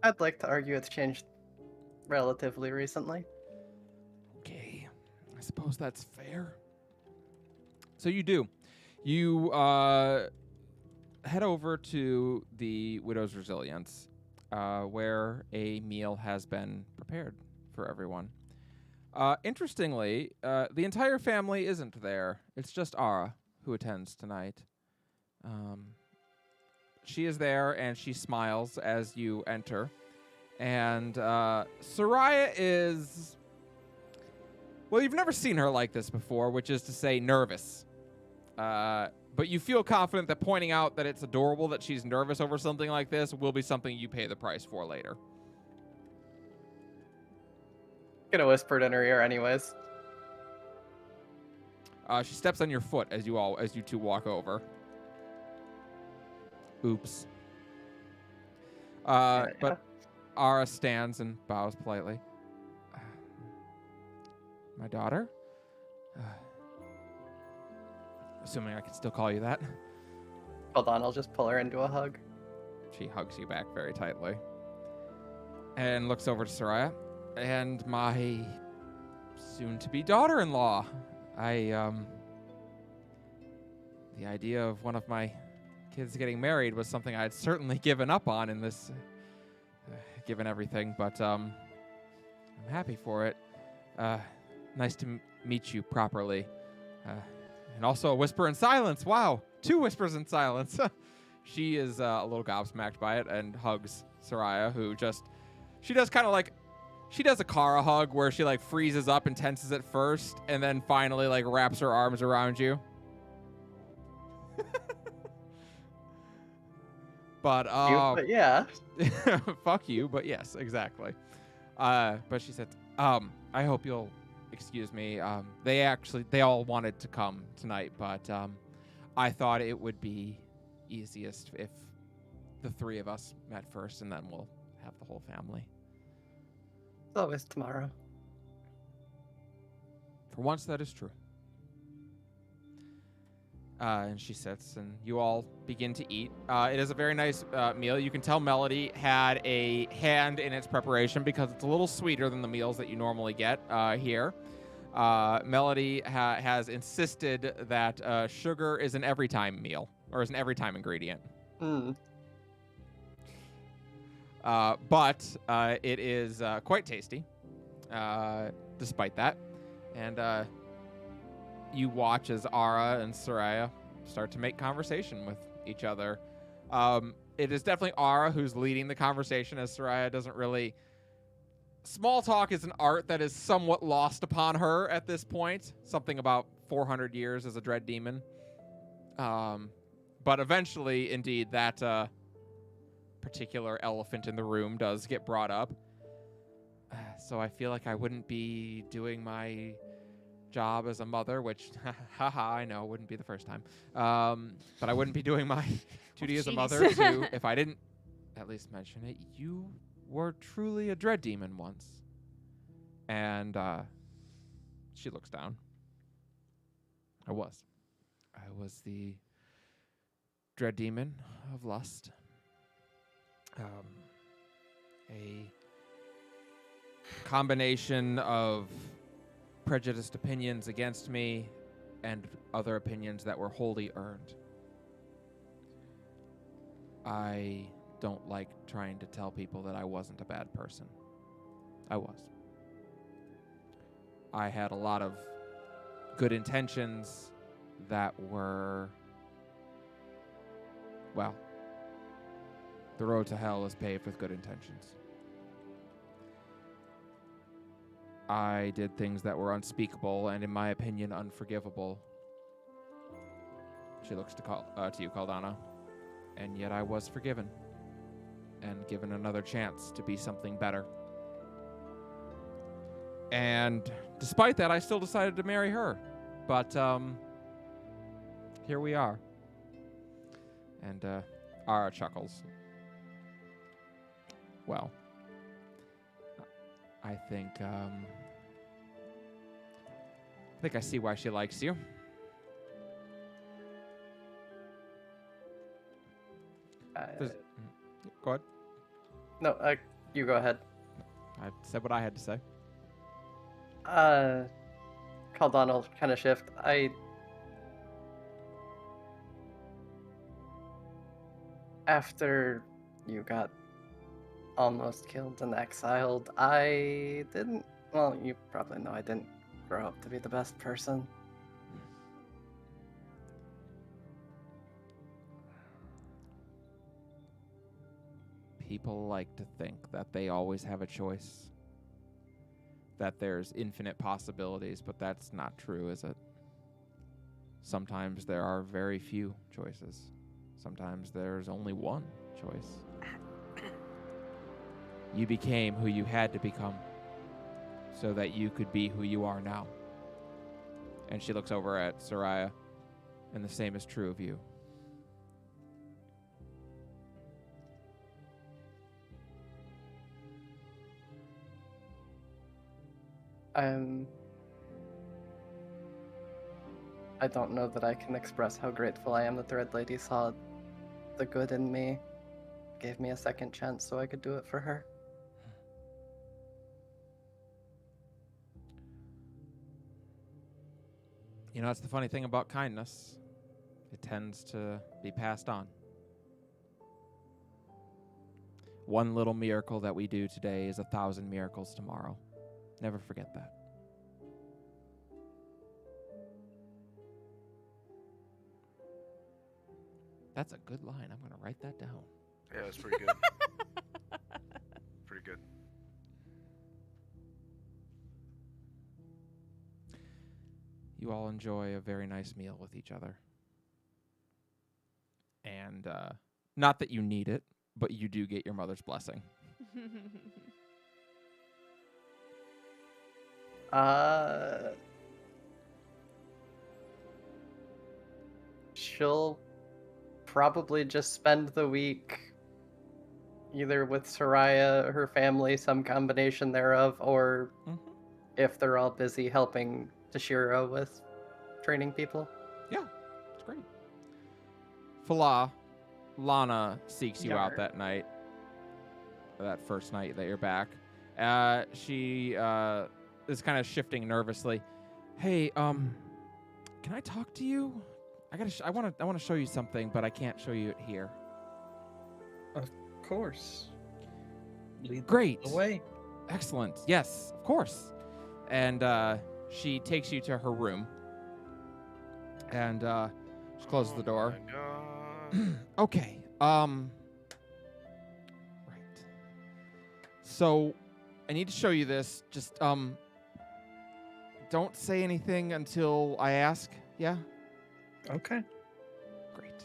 I'd like to argue it's changed relatively recently. Okay, I suppose that's fair. So you do. You head over to the Widow's Resilience, where a meal has been prepared for everyone. Interestingly, the entire family isn't there. It's just Ara who attends tonight. She is there, and she smiles as you enter. And Soraya is... Well, you've never seen her like this before, which is to say nervous. But you feel confident that pointing out that it's adorable that she's nervous over something like this will be something you pay the price for later. Gonna whisper it in her ear anyways. She steps on your foot as you two walk over. Oops. But Ara stands and bows politely. My daughter? Assuming I can still call you that. Hold on, I'll just pull her into a hug. She hugs you back very tightly. And looks over to Soraya. And my soon-to-be daughter-in-law. The idea of one of my kids getting married was something I'd certainly given up on in this, given everything, but I'm happy for it. Nice to meet you properly. And also a whisper in silence. Wow, 2 whispers in silence. She is a little gobsmacked by it and hugs Soraya, who she does kind of like, She does a Kara hug where she like freezes up and tenses at first, and then finally like wraps her arms around you. But yeah. fuck you, but yes, exactly. But she said, I hope you'll excuse me. They all wanted to come tonight, but I thought it would be easiest if the three of us met first, and then we'll have the whole family. It's always tomorrow. For once, that is true. And she sits, and you all begin to eat. It is a very nice meal. You can tell Melody had a hand in its preparation because it's a little sweeter than the meals that you normally get here. Melody has insisted that sugar is an every time meal, or is an every time ingredient. But it is quite tasty, despite that. And you watch as Ara and Soraya start to make conversation with each other. It is definitely Ara who's leading the conversation, as Soraya doesn't really... Small talk is an art that is somewhat lost upon her at this point. Something about 400 years as a dread demon. But eventually, indeed, that particular elephant in the room does get brought up. So I feel like I wouldn't be doing my job as a mother, which, haha, I know, wouldn't be the first time. But I wouldn't be doing my duty as a mother too if I didn't at least mention it. You were truly a dread demon once. And she looks down. I was the dread demon of lust. A combination of prejudiced opinions against me and other opinions that were wholly earned. I don't like trying to tell people that I wasn't a bad person. I was. I had a lot of good intentions that were, well, the road to hell is paved with good intentions. I did things that were unspeakable and, in my opinion, unforgivable. She looks to you, Caldana. And yet I was forgiven and given another chance to be something better. And despite that, I still decided to marry her. But here we are. And Ara chuckles. Well, I think I see why she likes you. Go ahead. No, you go ahead. I said what I had to say. Caldana will kind of shift. After you got almost killed and exiled, I didn't... Well, you probably know I didn't grow up to be the best person. People like to think that they always have a choice, that there's infinite possibilities, but that's not true, is it? Sometimes there are very few choices. Sometimes there's only one choice. You became who you had to become so that you could be who you are now. And she looks over at Soraya, and the same is true of you. I don't know that I can express how grateful I am that the Red Lady saw the good in me, gave me a second chance so I could do it for her. You know, that's the funny thing about kindness. It tends to be passed on. One little miracle that we do today is 1,000 miracles tomorrow. Never forget that. That's a good line. I'm going to write that down. Yeah, that's pretty good. Pretty good. you all enjoy a very nice meal with each other. And not that you need it, but you do get your mother's blessing. She'll probably just spend the week either with Soraya, her family, some combination thereof, or if they're all busy helping Tashiro with training people. Yeah, it's great. Fala, Lana seeks you out that night, that first night that you're back. She is kind of shifting nervously. Hey, can I talk to you? I want to show you something, but I can't show you it here. Of course. Lead Great. the way. Excellent. Yes, of course. And she takes you to her room. And she closes the door. Okay. Right. So, I need to show you this. Just don't say anything until I ask. Yeah? Okay. Great.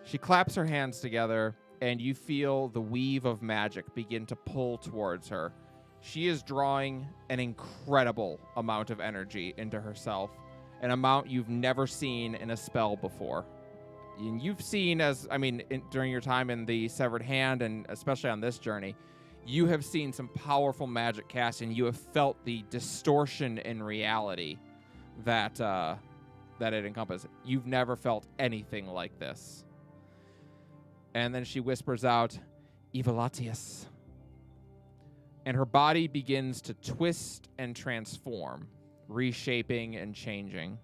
She claps her hands together, and you feel the weave of magic begin to pull towards her. She is drawing an incredible amount of energy into herself, an amount you've never seen in a spell before. And you've seen, during your time in the Severed Hand, and especially on this journey, you have seen some powerful magic cast, and you have felt the distortion in reality that it encompasses. You've never felt anything like this. And then she whispers out, Evolatius. And her body begins to twist and transform, reshaping and changing.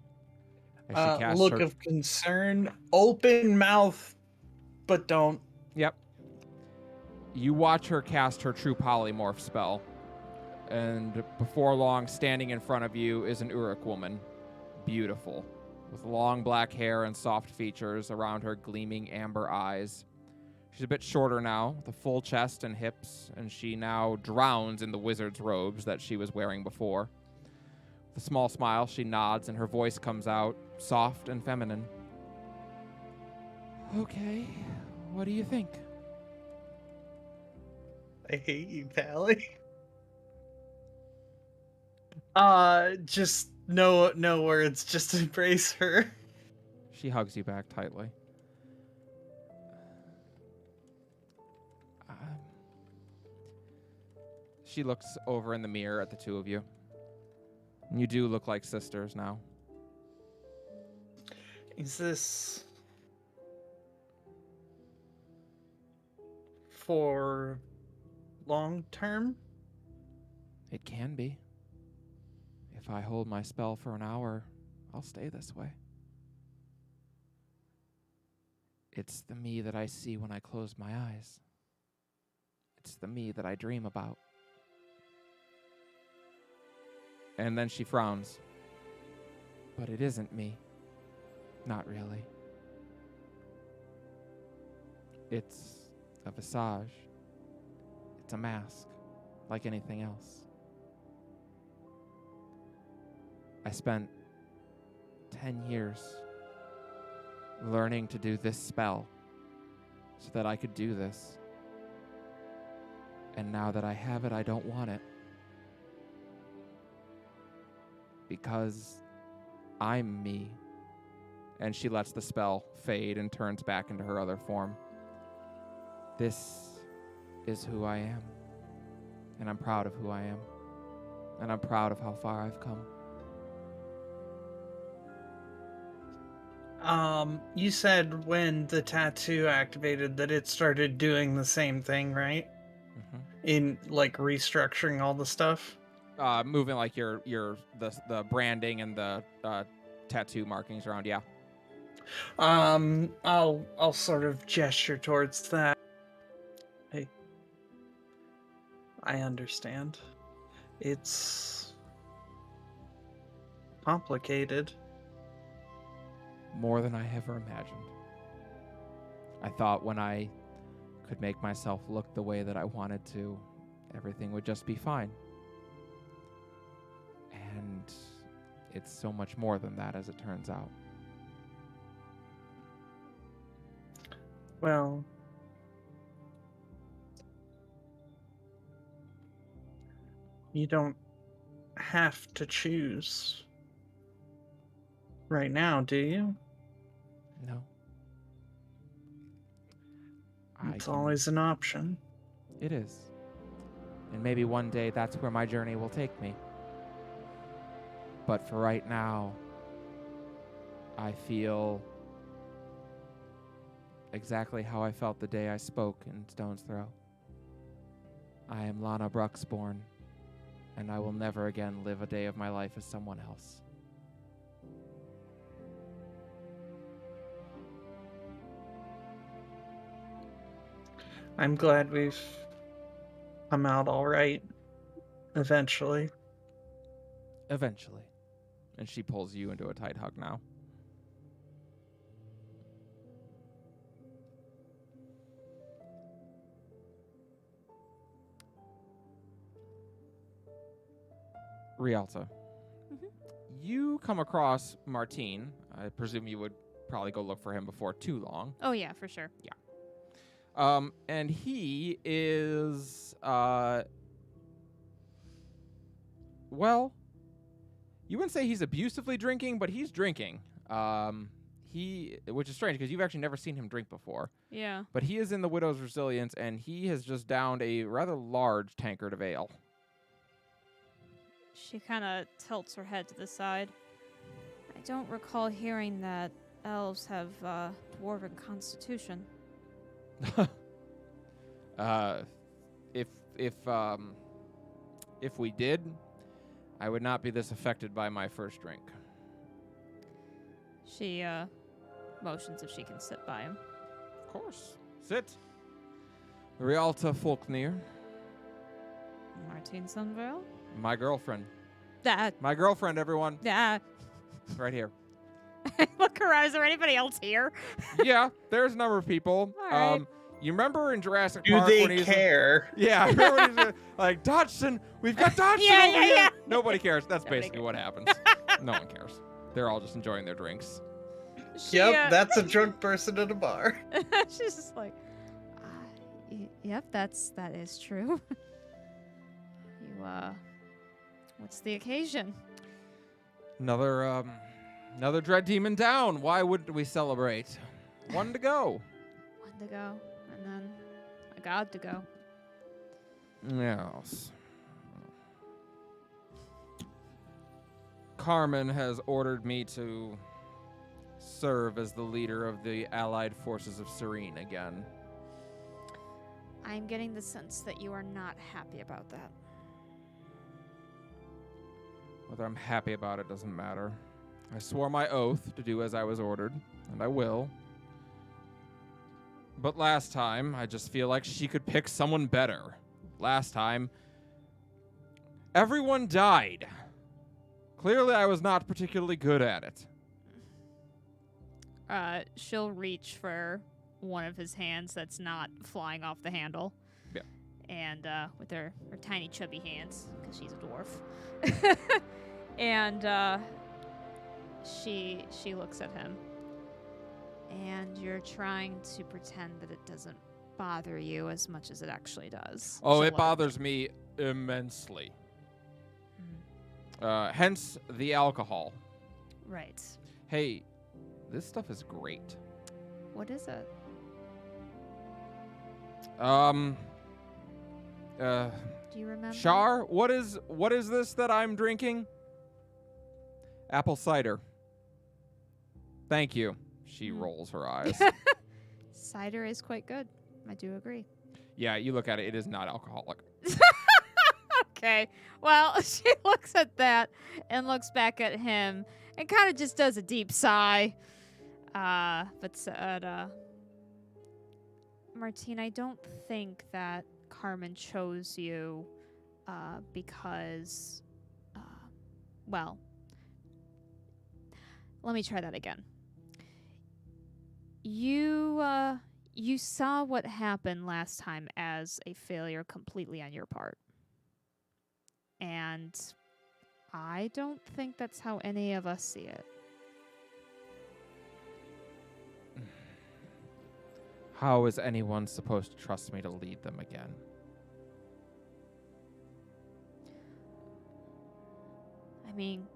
As she casts look her... of concern, open mouth, but don't. Yep. You watch her cast her true polymorph spell. And before long, standing in front of you is an Uruk woman. Beautiful. With long black hair and soft features around her gleaming amber eyes. She's a bit shorter now, with a full chest and hips, and she now drowns in the wizard's robes that she was wearing before. With a small smile, she nods, and her voice comes out, soft and feminine. Okay, what do you think? I hate you, Pally. Just no words, just embrace her. She hugs you back tightly. She looks over in the mirror at the two of you. You do look like sisters now. Is this for long term? It can be. If I hold my spell for an hour, I'll stay this way. It's the me that I see when I close my eyes. It's the me that I dream about. And then she frowns. But it isn't me. Not really. It's a visage. It's a mask, like anything else. I spent 10 years learning to do this spell so that I could do this. And now that I have it, I don't want it. Because I'm me. And she lets the spell fade and turns back into her other form. This is who I am. And I'm proud of who I am. And I'm proud of how far I've come. You said when the tattoo activated that it started doing the same thing, right? Mm-hmm. In like restructuring all the stuff. Moving like the branding and the tattoo markings around, yeah. I'll sort of gesture towards that. Hey, I understand. It's complicated. More than I ever imagined. I thought when I could make myself look the way that I wanted to, everything would just be fine. And it's so much more than that, as it turns out. Well, you don't have to choose right now, do you? No. It's always an option. It is. And maybe one day that's where my journey will take me. But for right now, I feel exactly how I felt the day I spoke in Stone's Throw. I am Lana Bruxborn, and I will never again live a day of my life as someone else. I'm glad we've come out all right eventually. Eventually. And she pulls you into a tight hug now. Rialta, you come across Martine. I presume you would probably go look for him before too long. Oh, yeah, for sure. And he is, well, you wouldn't say he's abusively drinking, but he's drinking. Which is strange because you've actually never seen him drink before. Yeah. But he is in the Widow's Resilience, and he has just downed a rather large tankard of ale. She kind of tilts her head to the side. I don't recall hearing that elves have dwarven constitution. If we did, I would not be this affected by my first drink. She motions if she can sit by him. Of course. Sit. Rialta Folknir, Martine Sunvale? my girlfriend. That. My girlfriend, everyone. That. Right here. Look around. Is there anybody else here? Yeah, there's a number of people. All right. You remember in Jurassic Do Park they when he's care? Yeah, I remember when he's like, Dodgson, we've got Dodgson Yeah, over yeah, here. yeah. Nobody cares. That's Nobody basically cares. what happens. No one cares. They're all just enjoying their drinks. She, Yep, that's a drunk person at a bar. she's just like, yep, that is true. You, what's the occasion? Another dread demon down. Why wouldn't we celebrate? One to go. One to go, and then a god to go. Yes. Carmen has ordered me to serve as the leader of the allied forces of Serene again. I'm getting the sense that you are not happy about that. Whether I'm happy about it doesn't matter. I swore my oath to do as I was ordered, and I will. But last time, I just feel like she could pick someone better. Last time, everyone died. Clearly, I was not particularly good at it. She'll reach for one of his hands that's not flying off the handle. Yeah. And with her tiny chubby hands, because she's a dwarf. And she looks at him. And you're trying to pretend that it doesn't bother you as much as it actually does. Oh, She'll it bothers me immensely. Hence the alcohol. Right. Hey, this stuff is great. What is it? Do you remember? Shar, what is this that I'm drinking? Apple cider. Thank you. She rolls her eyes. Cider is quite good. I do agree. Yeah, you look at it, it is not alcoholic. Okay. Well, she looks at that and looks back at him and kind of just does a deep sigh. But said, Martine, I don't think that Carmen chose you because, well, let me try that again. You saw what happened last time as a failure completely on your part. And I don't think that's how any of us see it. How is anyone supposed to trust me to lead them again? I mean,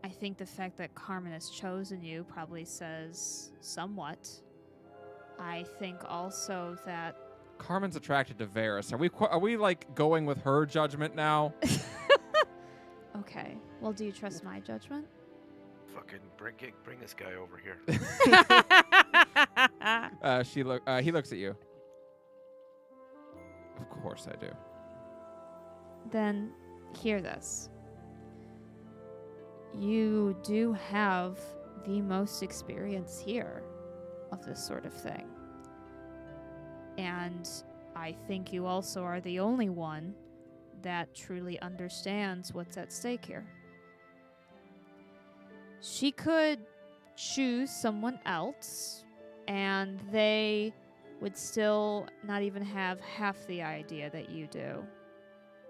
I think the fact that Carmen has chosen you probably says somewhat. I think also that Carmen's attracted to Varys. Are we like going with her judgment now? okay. Well, do you trust my judgment? Fucking bring this guy over here. He looks at you. Of course I do. Then hear this. You do have the most experience here of this sort of thing. And I think you also are the only one that truly understands what's at stake here. She could choose someone else, and they would still not even have half the idea that you do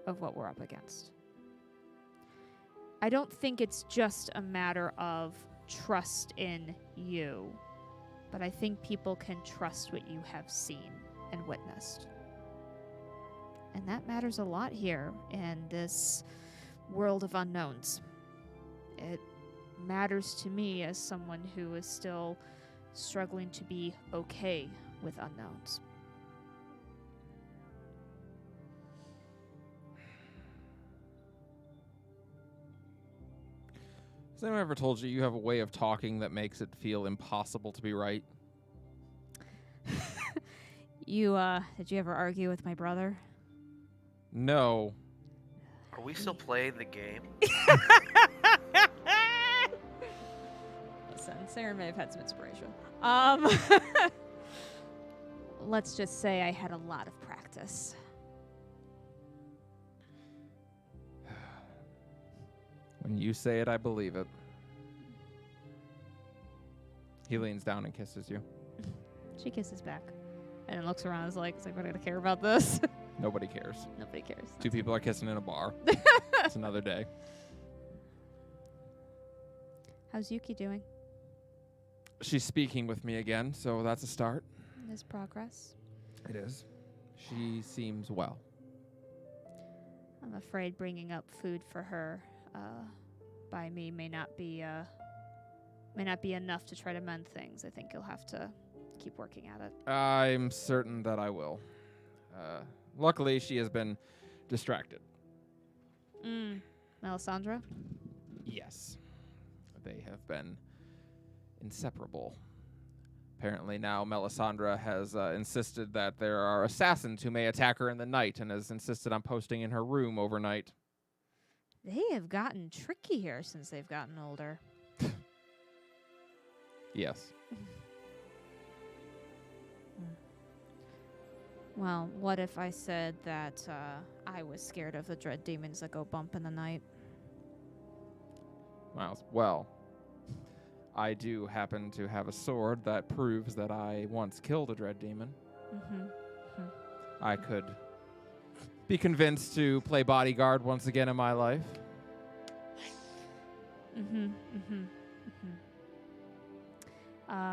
of what we're up against. I don't think it's just a matter of trust in you, but I think people can trust what you have seen and witnessed. And that matters a lot here in this world of unknowns. It matters to me as someone who is still struggling to be okay with unknowns. Has anyone ever told you you have a way of talking that makes it feel impossible to be right? Did you ever argue with my brother? No. Are we still playing the game? Listen, Sarah may have had some inspiration. Let's just say I had a lot of practice. When you say it, I believe it. He leans down and kisses you. She kisses back. And then looks around and is like, we're going to care about this? Nobody cares. Nobody cares. Two people are kissing in a bar. It's another day. How's Yuki doing? She's speaking with me again, so that's a start. There's progress. It is. She seems well. I'm afraid bringing up food for her by me may not be enough to try to mend things. I think you'll have to keep working at it. I'm certain that I will. Luckily, she has been distracted. Melisandre? Yes. They have been inseparable. Apparently now Melisandre has insisted that there are assassins who may attack her in the night and has insisted on posting in her room overnight. They have gotten trickier since they've gotten older. Yes. Well, what if I said that I was scared of the dread demons that go bump in the night? Well, I do happen to have a sword that proves that I once killed a dread demon. I could be convinced to play bodyguard once again in my life.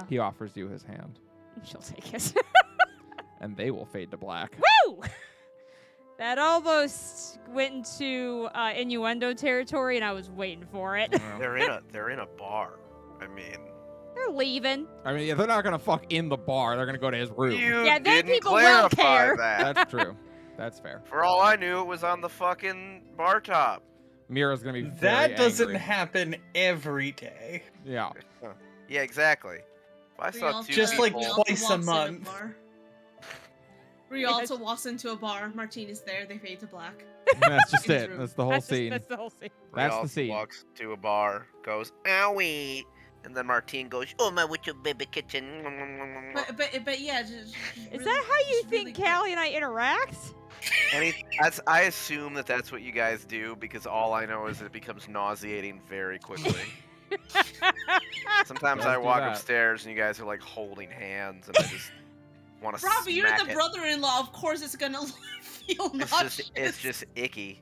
He offers you his hand, She'll take it. and they will fade to black. Woo! That almost went into innuendo territory, and I was waiting for it. They're in a bar. I mean, They're leaving. I mean, yeah, they're not going to fuck in the bar. They're going to go to his room. you Yeah, then didn't people will clarify care. that. That's true. That's fair. For all I knew, it was on the fucking bar top. Mira's going to be very That doesn't angry. happen every day. Yeah. Yeah, exactly. If I saw two Just like people, twice a month. Rialto walks into a bar. Martina's there. They fade to black. That's just In his it. room. That's the whole scene. That's the whole scene. That's the Rialto scene. walks to a bar, goes, owie, and then Martine goes, oh my with your baby kitchen. But yeah. Just Is that how you just really think quick. Callie and I interact? I assume that that's what you guys do because all I know is it becomes nauseating very quickly. Sometimes Let's I do walk that. upstairs and you guys are like holding hands and I just want to Robbie, you're smack the it. brother-in-law. Of course, it's gonna feel nauseous. It's just icky.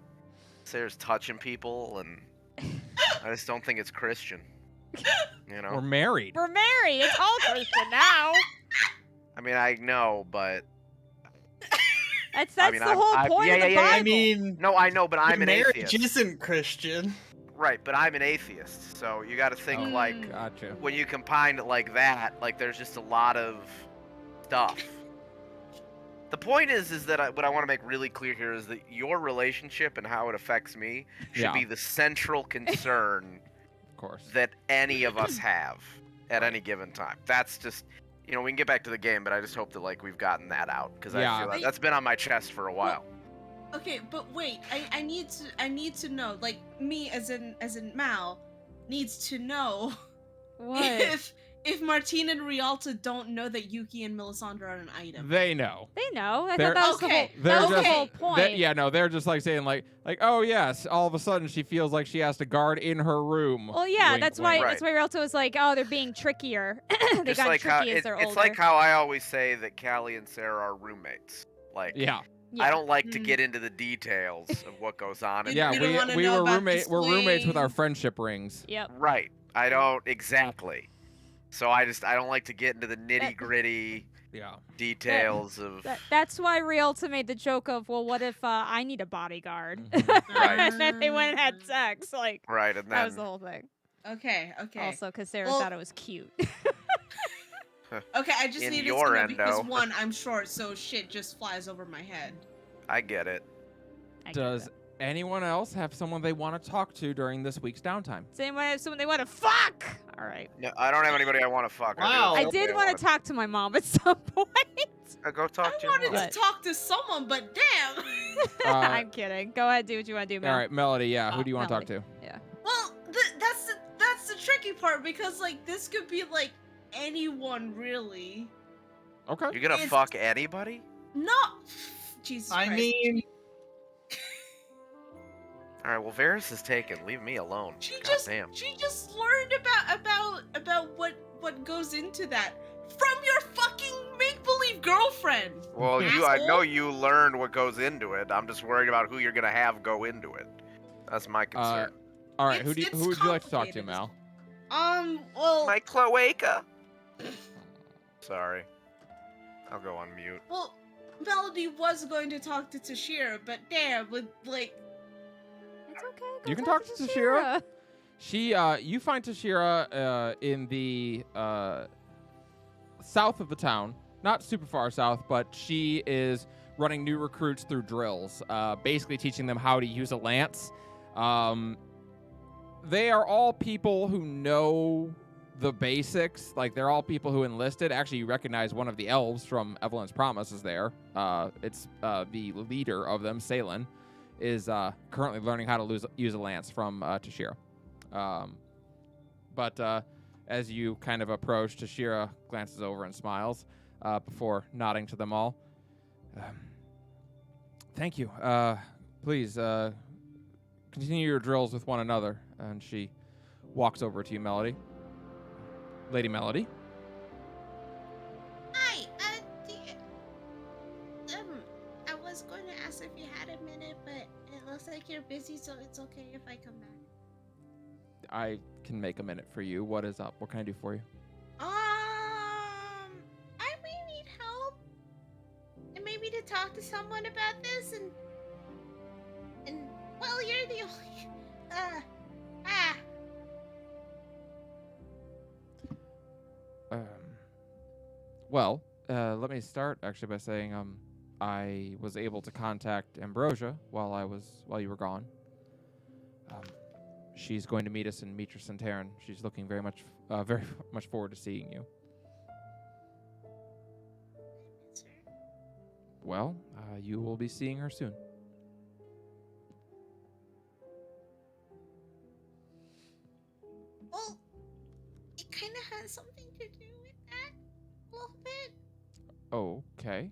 Sarah's touching people and I just don't think it's Christian. You know? We're married. We're married. It's all Christian now. I mean, I know, but That's I mean, the whole point of the Bible. I mean, no, I know, but I'm an marriage atheist. isn't Christian. Right, but I'm an atheist, so you got to think Oh. like Gotcha. when you combine it like that, like there's just a lot of stuff. The point is that what I want to make really clear here is that your relationship and how it affects me should Yeah. be the central concern Of course. that any of us have at any given time. That's just, we can get back to the game, but I just hope that like we've gotten that out because Yeah. I feel like that's been on my chest for a while. Okay, but wait, I need to know, like, me as in Mal needs to know What? if Martina and Rialta don't know that Yuki and Melisandre are an item. They know. They know. I They're- thought that was Okay, the whole, that was they're the whole just- point. They're just like saying like, oh yes, all of a sudden she feels like she has to guard in her room. Well, yeah, Wink, that's wink. why. Right. That's why Rialto was like, "Oh, they're being trickier. they Just got like how tricky as they're older." it's like how I always say that Callie and Sarah are roommates. Like, Yeah. Yeah. I don't like to Mm. get into the details of what goes on. in Yeah, You don't wanna we know were about we're roommates with our displaying- friendship rings. Yep. Right. I don't exactly. So I don't like to get into the nitty gritty Yeah. details of. That's why Rialto made the joke of, "Well, what if I need a bodyguard?" Mhm. Right. and then they went and had sex. Like Right, and that was the then whole thing. Okay. Also, because Sarah Well- thought it was cute. Okay, I just In needed your to know because endo. one, I'm short, so shit just flies over my head. I get it. I get Does that. anyone else have someone they want to talk to during this week's downtime? Does anyone have someone they want to fuck? All right. No, I don't have anybody I want to fuck. Wow. I Oh, did want to talk to my mom at some point. Go talk I to your wanted mom. What? to talk to someone, but damn. I'm kidding. Go ahead, do what you want to do, Mel. All right, Melody. Yeah, who do you want to talk Melody. to? Well, that's the tricky part because like this could be like anyone really. Okay. You're gonna It's- fuck anybody? Not Jesus I Christ. mean, All right. Well, Varys is taken. Leave me alone. she God just damn. learned about what goes into that from your fucking make believe girlfriend. Well, I asshole. know you learned what goes into it. I'm just worried about who you're gonna have go into it. That's my concern. All right. It's- Who it's would you like to talk to, complicated. Mel? Well, My cloaca. Sorry. I'll go on mute. well, Melody was going to talk to Tashira, but damn, with like, It's okay. Go You can talk to Tashira. She, you find Tashira in the south of the town, not super far south, but she is running new recruits through drills, basically teaching them how to use a lance. They are all people who know the basics. Like, they're all people who enlisted. Actually, you recognize one of the elves from Evelyn's Promise is there. It's the leader of them, Salen, is currently learning how to use a lance from Tashira. But as you kind of approach, Tashira glances over and smiles before nodding to them all. Thank you. Please continue your drills with one another. And she walks over to you, Melody. Lady Melody. Hi, I was going to ask if you had a minute, but it looks like you're busy, so it's okay if I come back. I can make a minute for you. What is up? What can I do for you? I may need help, and maybe to talk to someone about this, and well, you're the only, Well, let me start actually by saying I was able to contact Ambrosia while you were gone. She's going to meet us in Mitra Centauran. She's looking very much forward to seeing you. Well, you will be seeing her soon. well, it kind of has something to do with that, a little bit. Okay.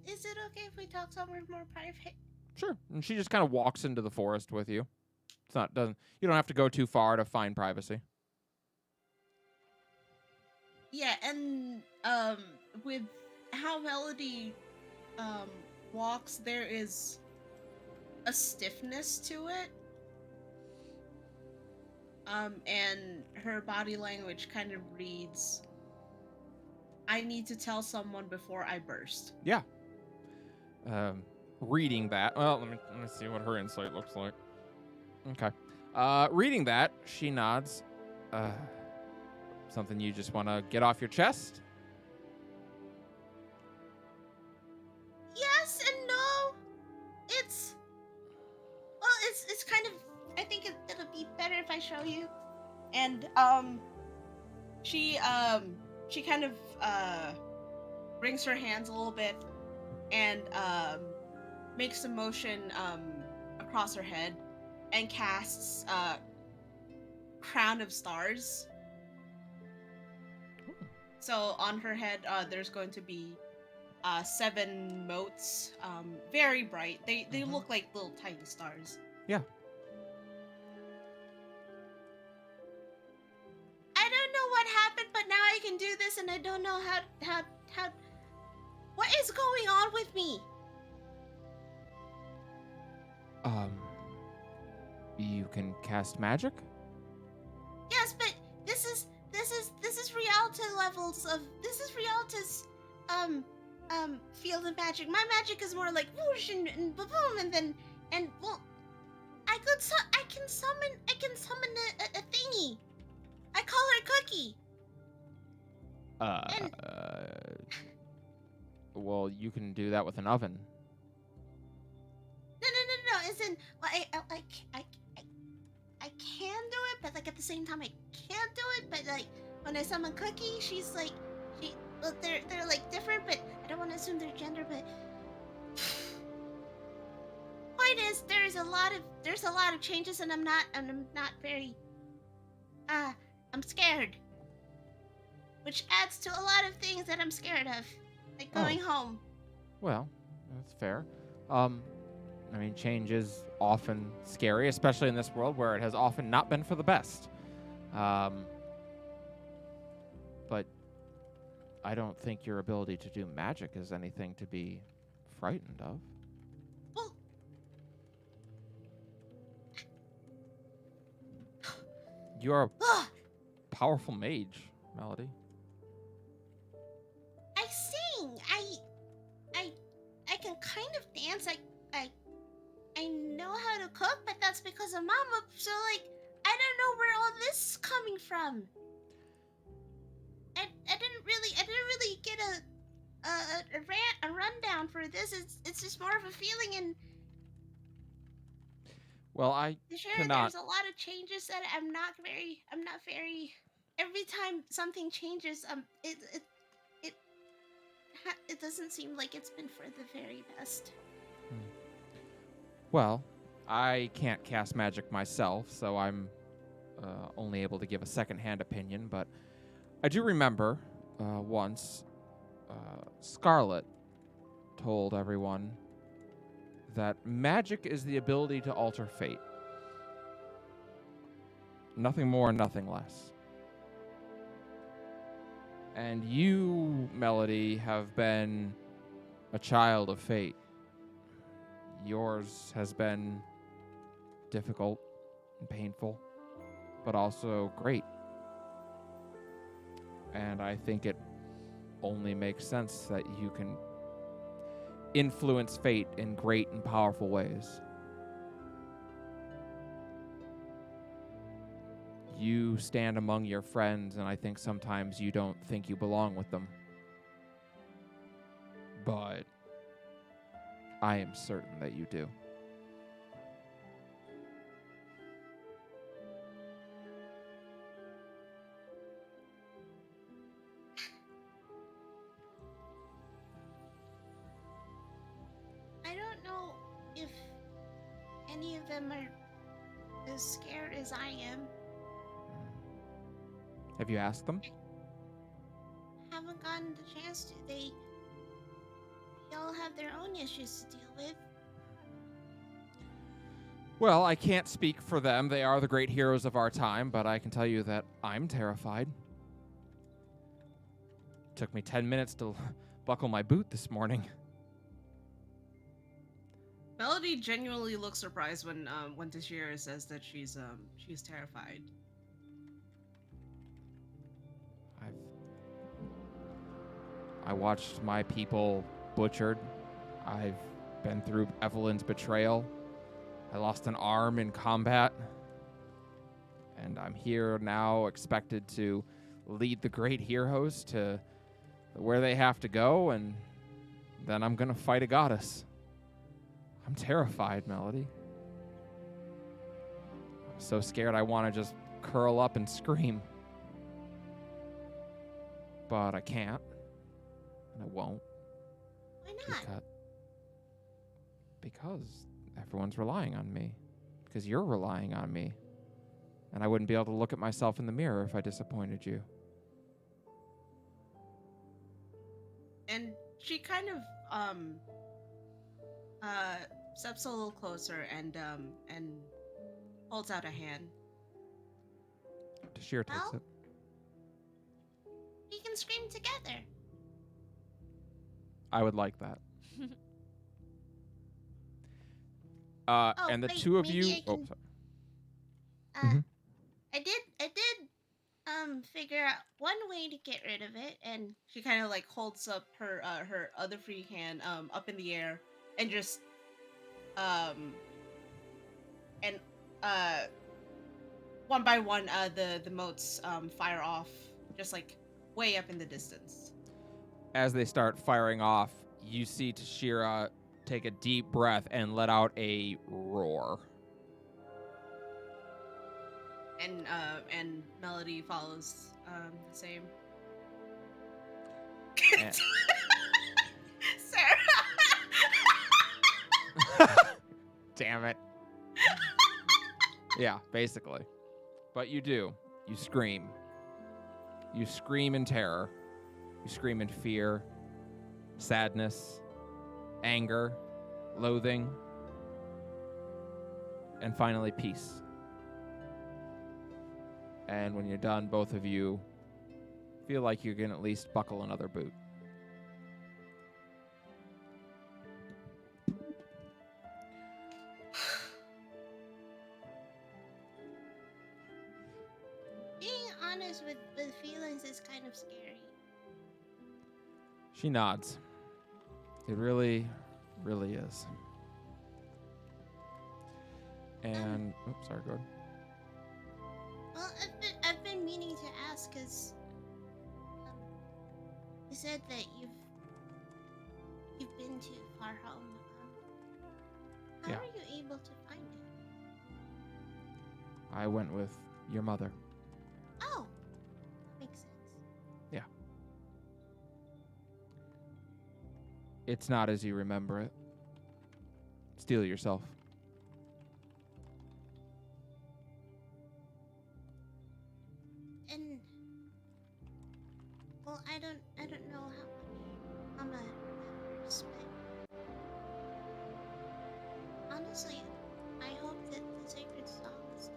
Is it okay if we talk somewhere more private? Sure. And she just kind of walks into the forest with you. You don't have to go too far to find privacy. yeah, and with how Melody walks, there is a stiffness to it. And her body language kind of reads, I need to tell someone before I burst. Yeah. Reading that. Well, let me see what her insight looks like. Okay. Reading that, she nods. Something you just want to get off your chest? Yes and no. It's kind of. I think it'll be better if I show you. And she kind of wrings her hands a little bit and makes a motion across her head and casts Crown of Stars. So on her head, there's going to be 7 motes, very bright. They look like little tiny stars. Yeah. I don't know what happened, but now I can do this, and I don't know how. What is going on with me? You can cast magic? Yes, but this is Rialta levels of Rialta's field of magic. My magic is more like whoosh and boom, and well, I can summon a thingy. I call her Cookie. Well, you can do that with an oven. No. As in, well, I can do it, but like at the same time I can't do it. But like when I summon Cookie, she's like they're like different, but I don't want to assume their gender. But point is, there's a lot of changes, and I'm not very I'm scared, which adds to a lot of things that I'm scared of, like going home. Well, that's fair. I mean, change is often scary, especially in this world where it has often not been for the best. But I don't think your ability to do magic is anything to be frightened of. Well, You're a powerful mage, Melody. I sing. I can kind of dance. I know how to cook, but that's because of Mama. So like, I don't know where all this is coming from. I didn't really get a rundown for this. It's just more of a feeling, and Well, I sure cannot. there's a lot of changes that I'm not very. Every time something changes, it doesn't seem like it's been for the very best. Well, I can't cast magic myself, so I'm only able to give a second-hand opinion, but I do remember once Scarlet told everyone that magic is the ability to alter fate. Nothing more, nothing less. And you, Melody, have been a child of fate. Yours has been difficult and painful, but also great. And I think it only makes sense that you can influence fate in great and powerful ways. You stand among your friends, and I think sometimes you don't think you belong with them. But I am certain that you do. I don't know if any of them are as scared as I am. Have you asked them? Haven't gotten the chance to. They all have their own issues to deal with. Well, I can't speak for them. They are the great heroes of our time, but I can tell you that I'm terrified. Took me 10 minutes to buckle my boot this morning. Melody genuinely looks surprised when Tashira says that she's terrified. I watched my people butchered. I've been through Evelyn's betrayal. I lost an arm in combat. And I'm here now expected to lead the great heroes to where they have to go, and then I'm gonna fight a goddess. I'm terrified, Melody. I'm so scared I want to just curl up and scream. But I can't. And I won't. Why not? Because everyone's relying on me. Because you're relying on me. And I wouldn't be able to look at myself in the mirror if I disappointed you. And she kind of steps a little closer and holds out a hand. Tashir takes Well? it. We can scream together. I would like that. Oh, and the wait, two of maybe you... I Oh, can- sorry. Uh, I did figure out one way to get rid of it, and She kind of like holds up her her other free hand up in the air and just and one by one the motes fire off just like way up in the distance. As they start firing off, you see Tashira take a deep breath and let out a roar. And Melody follows the same. And- Sarah. Damn it. Yeah, basically. But you do. You scream. You scream in terror. You scream in fear, sadness, anger, loathing, and finally peace. And when you're done, both of you feel like you can at least buckle another boot. being honest with feelings is kind of scary. She nods. It really, really is. And, oops, sorry, go ahead. Well, I've been meaning to ask because you said that you've been to Far Home. How Yeah. are you able to find it? I went with your mother. Oh, makes sense. It's not as you remember it. Steel yourself. And well, I don't know how Mama remembers, but honestly, I hope that the sacred song is still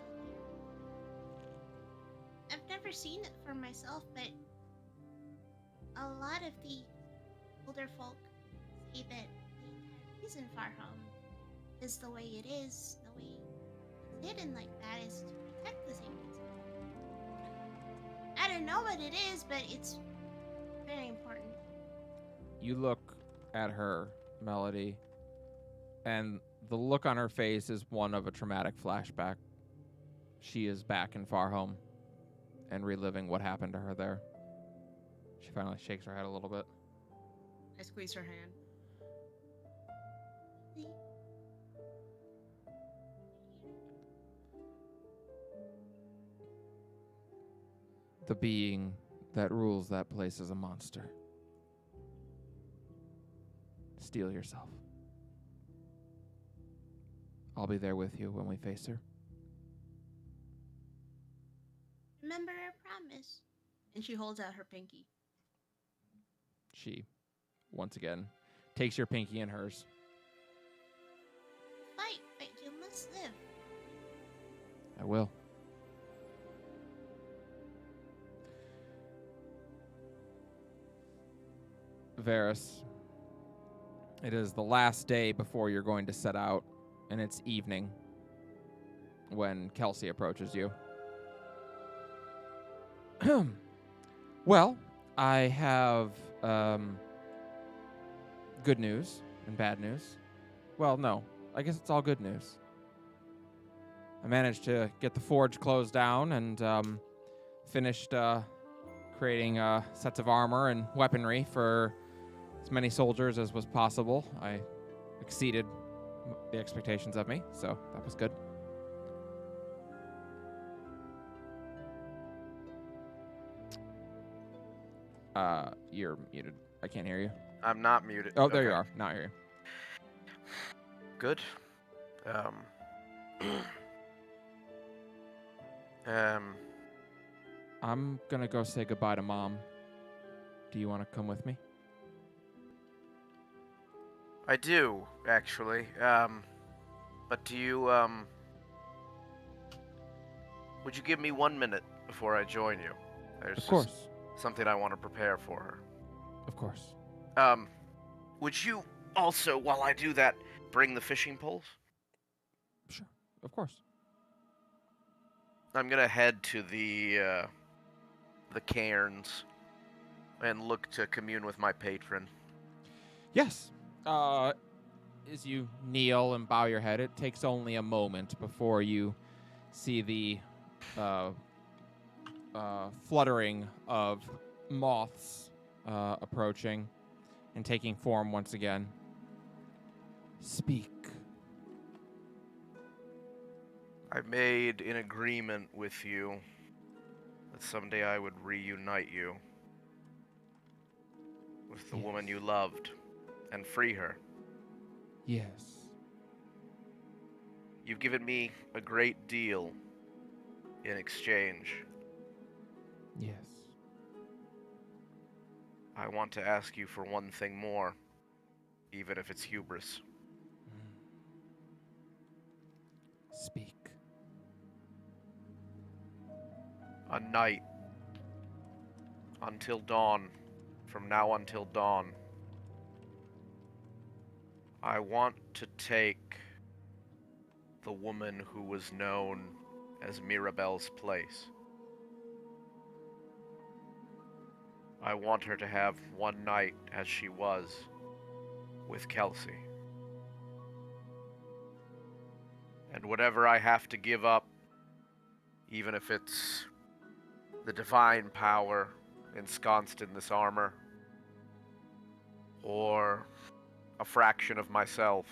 there. I've never seen it for myself, but a lot of the older folk say that the entire reason Far Home is the way it is, the way it's hidden like that, is to protect the sacred song. I don't know what it is, but it's very important. You look at her, Melody, and the look on her face is one of a traumatic flashback. She is back in Far Home and reliving what happened to her there. She finally shakes her head a little bit. I squeeze her hand. The being that rules that place is a monster. Steel yourself. I'll be there with you when we face her. Remember our promise. And she holds out her pinky. She, once again, takes your pinky in hers. Fight, but you must live. I will. Varys, it is the last day before you're going to set out, and it's evening when Kelsey approaches you. Well, I have good news and bad news. Well, no. I guess it's all good news. I managed to get the forge closed down and finished creating sets of armor and weaponry for as many soldiers as was possible. I exceeded the expectations of me, so that was good. You're muted. I can't hear you. I'm not muted. Oh, there you Okay. are. Now I hear you. Good. I'm gonna go say goodbye to Mom. Do you want to come with me? I do, actually. But do you, would you give me 1 minute before I join you? There's Of course. just something I want to prepare for her. Of course. Would you also, while I do that, bring the fishing poles? Sure. Of course. I'm gonna head to the cairns and look to commune with my patron. Yes. As you kneel and bow your head, it takes only a moment before you see the fluttering of moths approaching and taking form once again. Speak. I made an agreement with you that someday I would reunite you with the woman you loved and free her. Yes. You've given me a great deal in exchange. Yes. I want to ask you for one thing more, even if it's hubris. Speak. A night. Until dawn. From now until dawn. I want to take the woman who was known as Mirabelle's place. I want her to have one night as she was with Kelsey. And whatever I have to give up, even if it's the divine power ensconced in this armor, or a fraction of myself,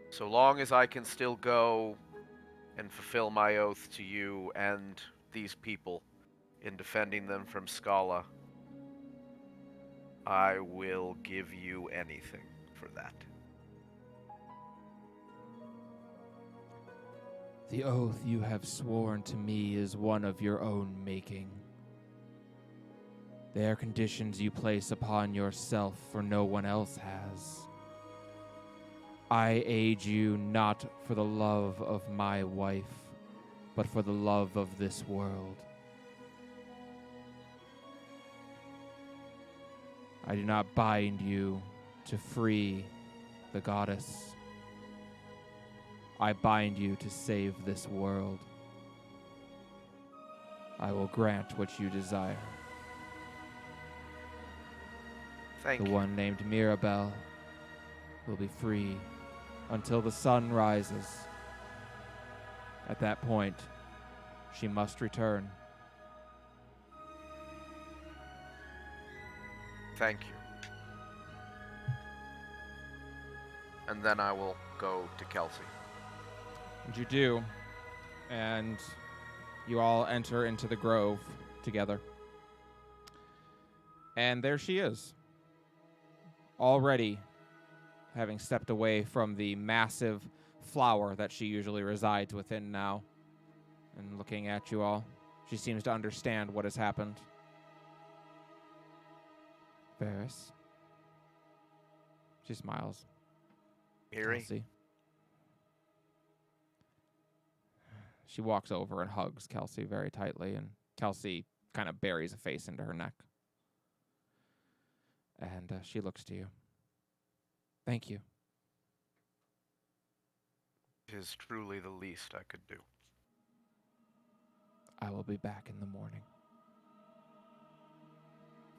so long as I can still go and fulfill my oath to you and these people in defending them from Scala, I will give you anything for that. The oath you have sworn to me is one of your own making. They are conditions you place upon yourself, for no one else has. I aid you not for the love of my wife, but for the love of this world. I do not bind you to free the goddess. I bind you to save this world. I will grant what you desire. Thank The you. one named Mirabelle will be free until the sun rises. At that point, she must return. Thank you. And then I will go to Kelsey. And you do, and you all enter into the grove together. And there she is, already having stepped away from the massive flower that she usually resides within now, and looking at you all. She seems to understand what has happened. Varys. She smiles. Eerie? Kelsey. She walks over and hugs Kelsey very tightly, and Kelsey kind of buries a face into her neck. And she looks to you. Thank you. It is truly the least I could do. I will be back in the morning.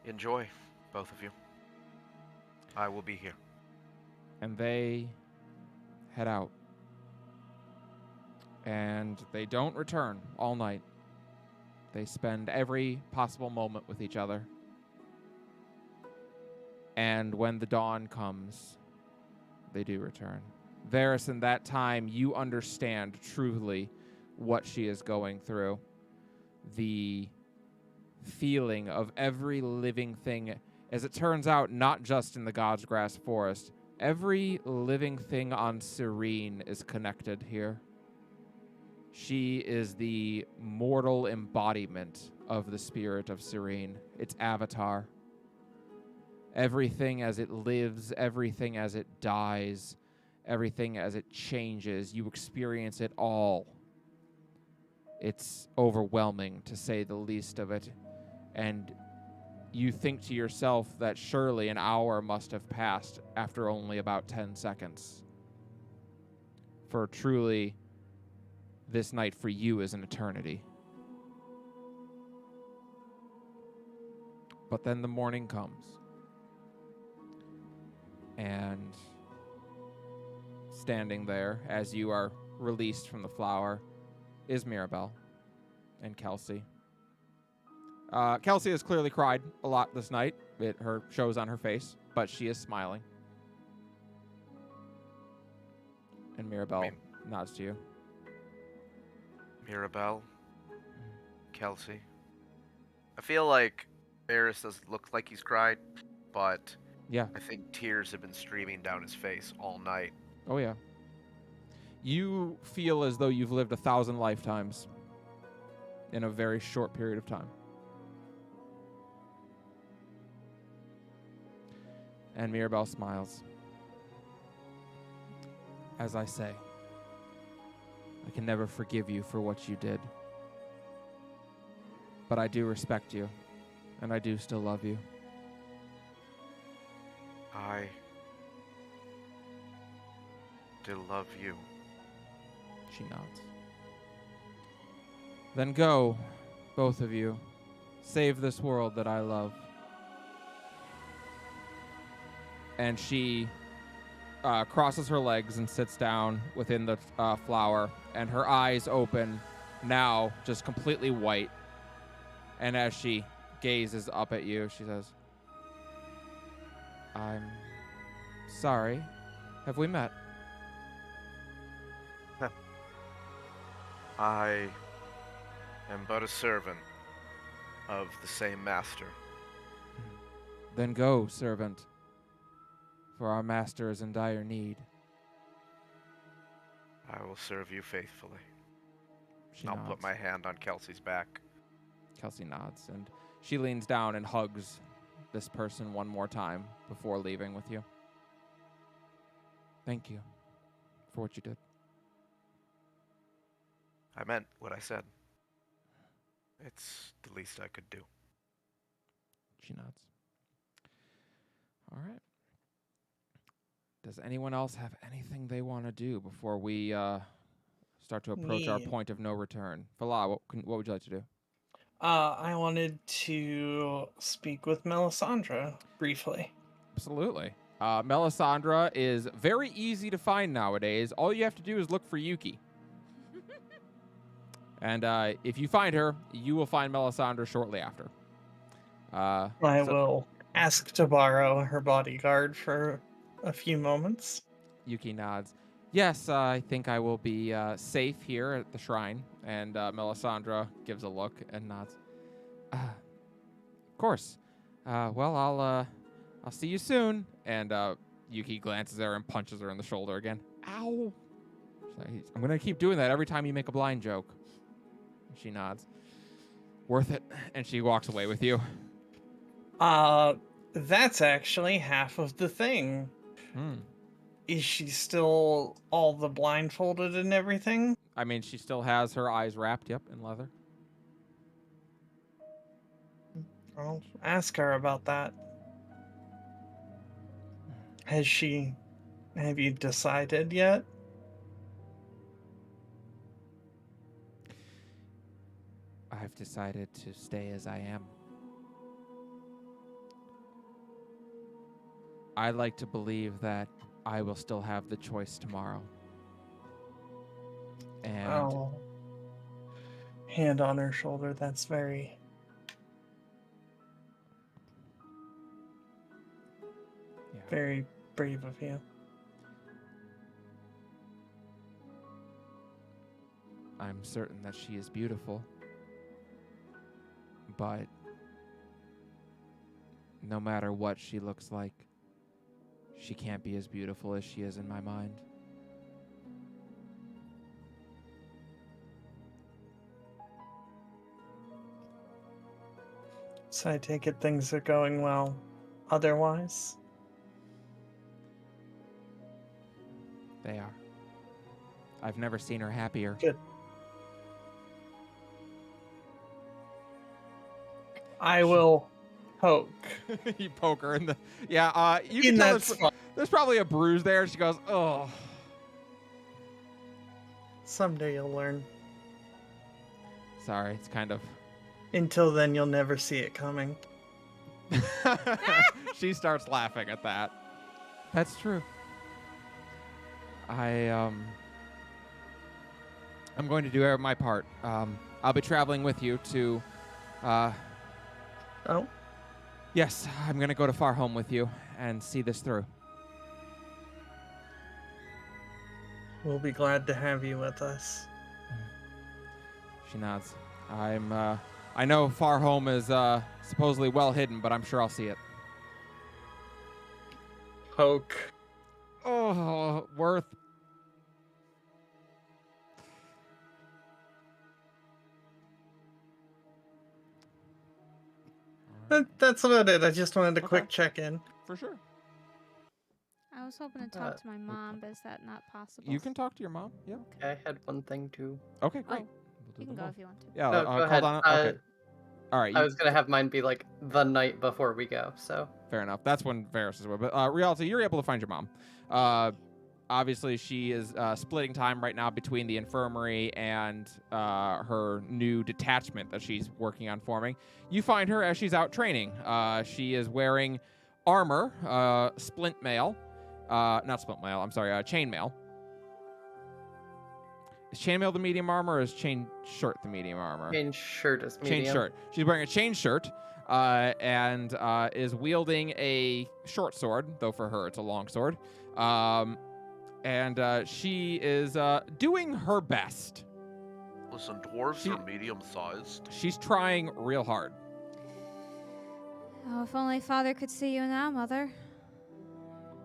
Enjoy, both of you. I will be here. And they head out. And they don't return all night. They spend every possible moment with each other. And when the dawn comes, they do return. Varys, in that time, you understand truly what she is going through. The feeling of every living thing, as it turns out, not just in the God's Grass Forest. Every living thing on Serene is connected here. She is the mortal embodiment of the spirit of Serene, its avatar. Everything as it lives, everything as it dies, everything as it changes, you experience it all. It's overwhelming, to say the least of it. And you think to yourself that surely an hour must have passed after only about 10 seconds. For truly, this night for you is an eternity. But then the morning comes. And standing there as you are released from the flower is Mirabelle and Kelsey. Kelsey has clearly cried a lot this night. Her shows on her face, but she is smiling. And Mirabelle nods to you. Mirabelle, Kelsey. I feel like Varys doesn't look like he's cried, but Yeah. I think tears have been streaming down his face all night. Oh, yeah. You feel as though you've lived 1,000 lifetimes in a very short period of time. And Mirabelle smiles. As I say, I can never forgive you for what you did. But I do respect you, and I do still love you. I still love you. She nods. Then go, both of you. Save this world that I love. And she crosses her legs and sits down within the flower, and her eyes open, now just completely white. And as she gazes up at you, she says, I'm sorry. Have we met? I am but a servant of the same master. Then go, servant, for our master is in dire need. I will serve you faithfully. She I'll nods. put my hand on Kelsey's back. Kelsey nods, and she leans down and hugs this person one more time before leaving with you. Thank you for what you did. I meant what I said. It's the least I could do. She nods. All right. Does anyone else have anything they want to do before we start to approach our Me. point of no return? Fala, what would you like to do? I wanted to speak with Melisandre briefly. Absolutely. Melisandre is very easy to find nowadays. All you have to do is look for Yuki. And if you find her, you will find Melisandre shortly after. I So- will ask to borrow her bodyguard for a few moments. Yuki nods. Yes, I think I will be safe here at the shrine. And Melisandre gives a look and nods. Of course. Well, I'll see you soon. And Yuki glances at her and punches her in the shoulder again. Ow! I'm gonna keep doing that every time you make a blind joke. She nods. Worth it. And she walks away with you. That's actually half of the thing. Is she still all the blindfolded and everything? I mean, she still has her eyes wrapped, yep, in leather. I'll ask her about that. Have you decided yet? I've decided to stay as I am. I like to believe that I will still have the choice tomorrow. And Oh. Hand on her shoulder. That's very. yeah, Very brave of you. I'm certain that she is beautiful. But no matter what she looks like, she can't be as beautiful as she is in my mind. So I take it things are going well. Otherwise, They are. I've never seen her happier. good. I will poke. You poke her in the. Yeah, you can In tell that spot. there's probably a bruise there. She goes, oh. Someday you'll learn. Sorry, it's kind of. Until then, you'll never see it coming. She starts laughing at that. That's true. I'm going to do my part. I'll be traveling with you to. Oh, Yes, I'm going to go to Far Home with you and see this through. we'll be glad to have you with us. She nods. I know Far Home is supposedly well hidden, but I'm sure I'll see it. Poke. Oh, Worth. That's about it. I just wanted a Okay. quick check-in. For sure. I was hoping to talk to my mom, but is that not possible? You can talk to your mom. Yeah. I had one thing too. Okay, great. Oh, We'll do you can them go both. if you want to. Yeah, No, go call ahead. Donna. Okay. All right. I You, was gonna have mine be like the night before we go, so fair enough. That's when Varys is away. But Rialto, you're able to find your mom. Obviously, she is splitting time right now between the infirmary and her new detachment that she's working on forming. You find her as she's out training. She is wearing armor, splint mail. Not splint mail, I'm sorry, chain mail. Is chainmail the medium armor or is chain shirt the medium armor? chain shirt is medium. Chain shirt. She's wearing a chain shirt and is wielding a short sword, though for her it's a long sword. And she is doing her best. Listen, dwarves She- are medium-sized. She's trying real hard. Oh, if only Father could see you now, Mother.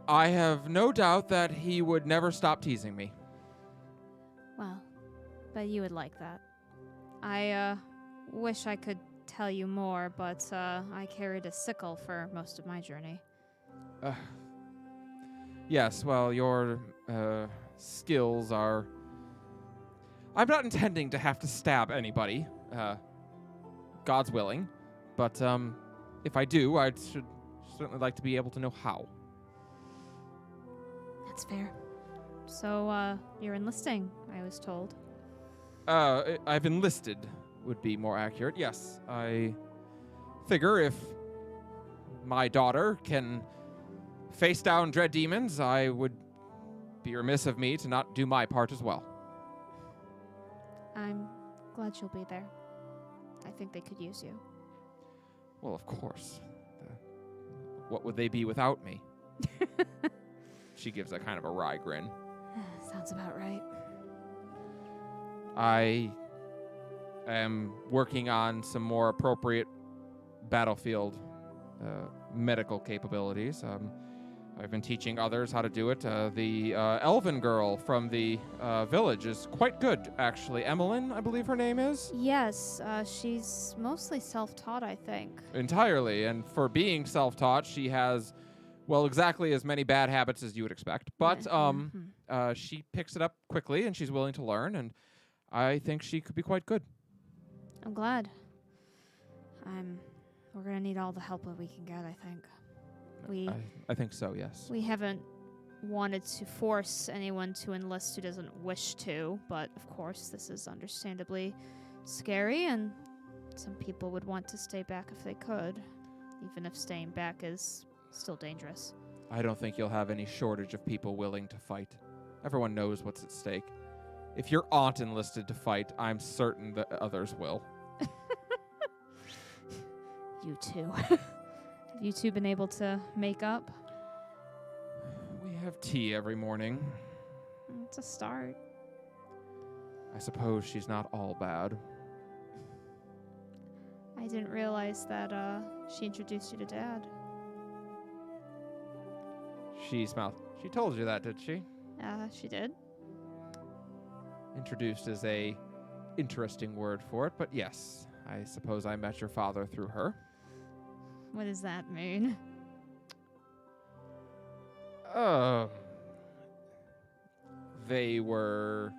I have no doubt that he would never stop teasing me. Well, bet you would like that. I wish I could tell you more, but I carried a sickle for most of my journey. Yes, well, your skills are... I'm not intending to have to stab anybody, God's willing, but if I do, I should certainly like to be able to know how. That's fair. So, you're enlisting, I was told. I've enlisted, would be more accurate. Yes, I figure if my daughter can face down dread demons, I would be remiss of me to not do my part as well. I'm glad you'll be there. I think they could use you. Well, of course. What would they be without me? She gives a kind of a wry grin. Sounds about right. I am working on some more appropriate battlefield medical capabilities. I've been teaching others how to do it. The elven girl from the village is quite good, actually. Emmeline, I believe her name is. Yes, she's mostly self-taught, I think. Entirely. And for being self-taught, she has, well, exactly as many bad habits as you would expect. But Mhm. she picks it up quickly, and she's willing to learn, and I think she could be quite good. I'm glad. We're gonna need all the help that we can get, I think. I think so, yes. We haven't wanted to force anyone to enlist who doesn't wish to, but of course this is understandably scary, and some people would want to stay back if they could, even if staying back is still dangerous. I don't think you'll have any shortage of people willing to fight. Everyone knows what's at stake. If your aunt enlisted to fight, I'm certain that others will. You two. Have you two been able to make up? We have tea every morning. It's a start. I suppose she's not all bad. I didn't realize that she introduced you to Dad. She told you that, did she? She did. Introduced is a interesting word for it, but yes, I suppose I met your father through her. What does that mean? They were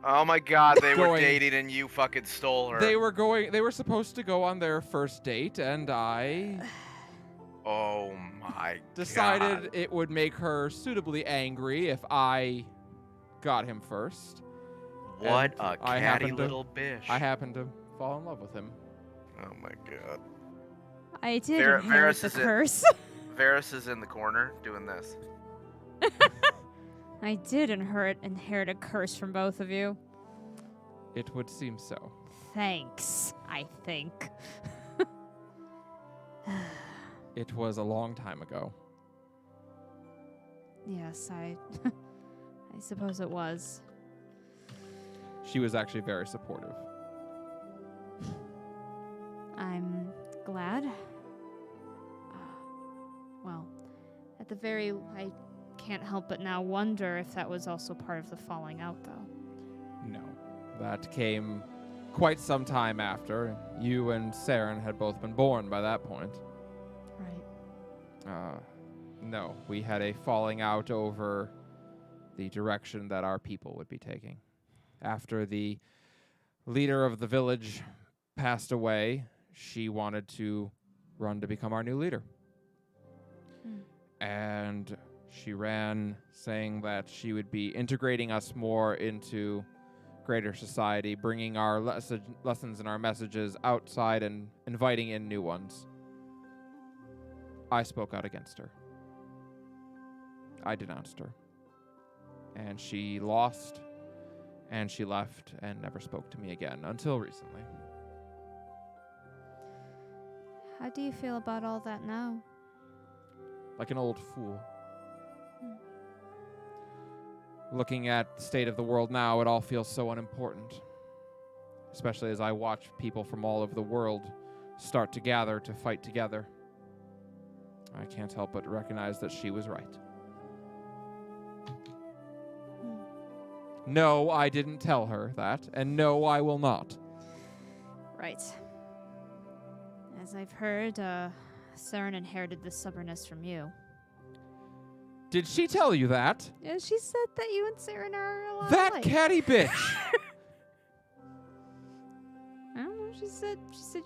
Oh my god, they were Going- dating and you fucking stole her. they were supposed to go on their first date, and I Oh my decided god. it would make her suitably angry if I got him first. What and a I catty happened to- little bitch. I happened to fall in love with him. Oh my god. I did Var- inherit Varys the is it- curse. Varys is in the corner doing this. I did inherit a curse from both of you. It would seem so. Thanks, I think. It was a long time ago. Yes, I suppose it was. She was actually very supportive. I'm glad. Well, at the very, I can't help but now wonder if that was also part of the falling out, though. No. That came quite some time after. You and Saren had both been born by that point. Right. No, we had a falling out over the direction that our people would be taking. After the leader of the village passed away, she wanted to run to become our new leader. And she ran saying that she would be integrating us more into greater society, bringing our lessons and our messages outside and inviting in new ones. I spoke out against her. I denounced her. And she lost, and she left and never spoke to me again until recently. How do you feel about all that now? Like an old fool. Looking at the state of the world now, it all feels so unimportant. Especially as I watch people from all over the world start to gather to fight together. I can't help but recognize that she was right. No, I didn't tell her that, and no, I will not. Right. As I've heard, Saren inherited this stubbornness from you. Did she tell you that? Yeah, she said that you and Saren are a lot That alike. catty bitch! I don't know. She said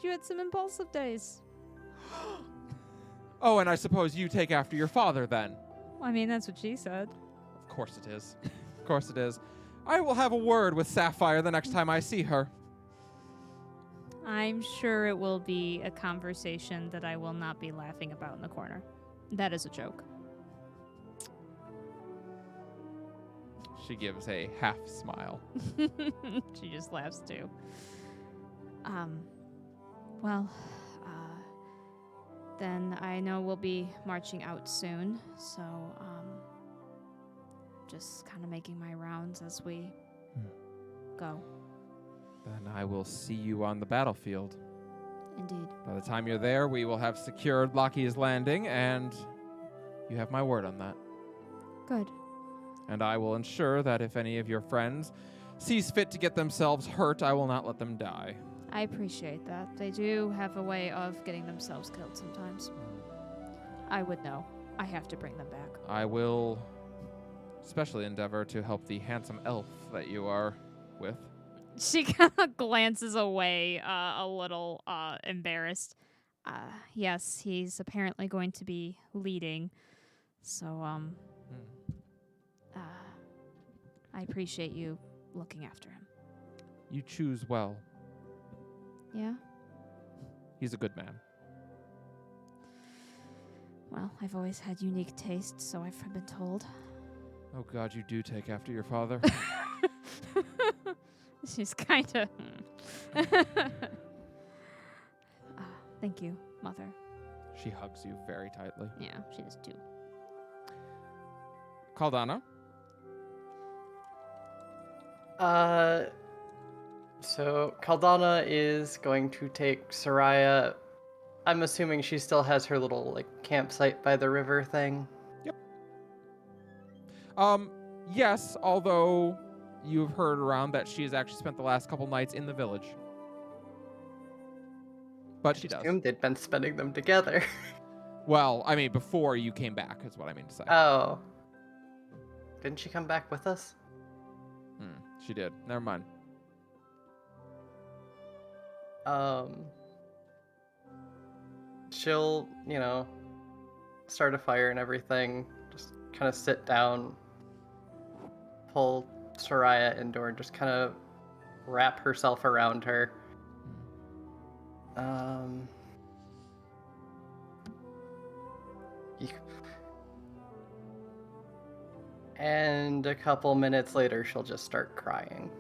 you had some impulsive days. Oh, and I suppose you take after your father then. Well, I mean, that's what she said. Of course it is. Of course it is. I will have a word with Sapphire the next time I see her. I'm sure it will be a conversation that I will not be laughing about in the corner. That is a joke. She gives a half smile. She just laughs too. Well, then I know we'll be marching out soon, so, just kind of making my rounds as we go. Then I will see you on the battlefield. Indeed. By the time you're there, we will have secured Lockheed's Landing, and you have my word on that. Good. And I will ensure that if any of your friends sees fit to get themselves hurt, I will not let them die. I appreciate that. They do have a way of getting themselves killed sometimes. I would know. I have to bring them back. I will especially endeavor to help the handsome elf that you are with. She kind of glances away a little embarrassed. Yes, he's apparently going to be leading. So, I appreciate you looking after him. You choose well. Yeah? He's a good man. Well, I've always had unique tastes, so I've been told. Oh God, you do take after your father. She's kind of. Thank you, Mother. She hugs you very tightly. Yeah, she does too. Caldana. So Caldana is going to take Soraya. I'm assuming she still has her little like campsite by the river thing. Yes, although you've heard around that she has actually spent the last couple nights in the village. But she does. Assumed they'd been spending them together. Well, I mean, before you came back is what I mean to say. Oh. Didn't she come back with us? She did. Never mind. She'll, start a fire and everything. Just kind of sit down, pull Soraya indoor, and just kind of wrap herself around her. And a couple minutes later, she'll just start crying.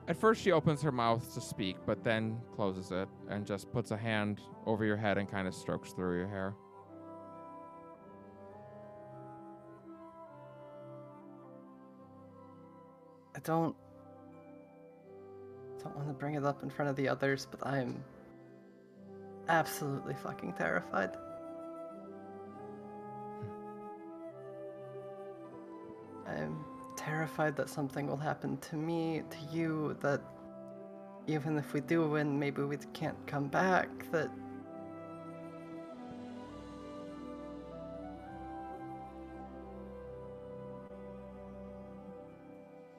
At first, she opens her mouth to speak, but then closes it and just puts a hand over your head and kind of strokes through your hair. I don't want to bring it up in front of the others, but I'm absolutely fucking terrified. I'm terrified that something will happen to me, to you, that even if we do win, maybe we can't come back, that...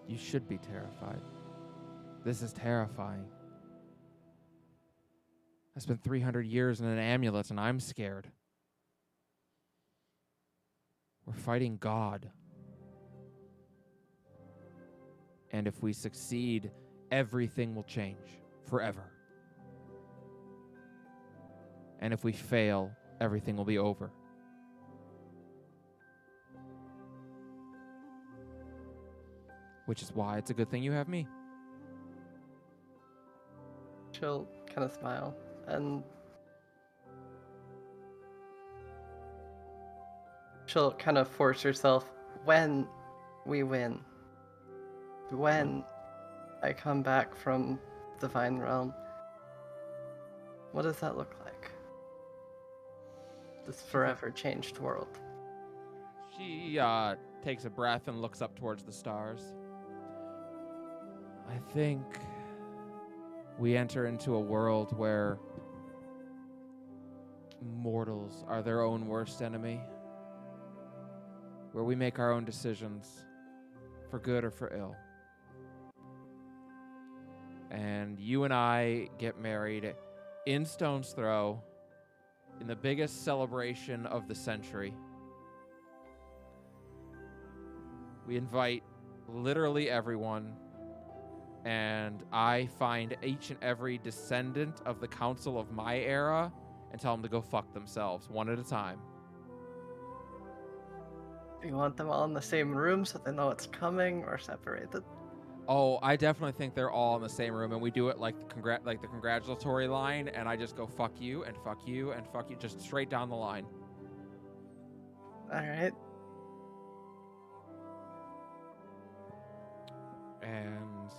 You should be terrified. This is terrifying. I spent 300 years in an amulet and I'm scared. We're fighting God. And if we succeed, everything will change forever. And if we fail, everything will be over. Which is why it's a good thing you have me. She'll kind of smile, and she'll kind of force herself, when we win, when I come back from Divine Realm, what does that look like? This forever changed world. She takes a breath and looks up towards the stars. I think we enter into a world where mortals are their own worst enemy, where we make our own decisions for good or for ill. And you and I get married in Stone's Throw in the biggest celebration of the century. We invite literally everyone, and I find each and every descendant of the council of my era and tell them to go fuck themselves, one at a time. Do you want them all in the same room so they know it's coming, or separated? Oh, I definitely think they're all in the same room, and we do it like the congratulatory line, and I just go fuck you and fuck you and fuck you, just straight down the line. Alright. And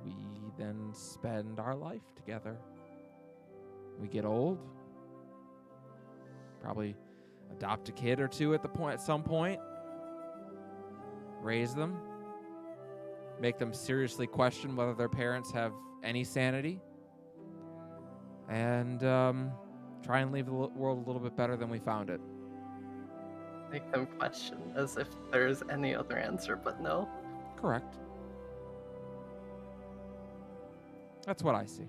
we then spend our life together. We get old. Probably adopt a kid or two at some point. Raise them. Make them seriously question whether their parents have any sanity. And try and leave the world a little bit better than we found it. Make them question as if there's any other answer, but no. Correct. That's what I see.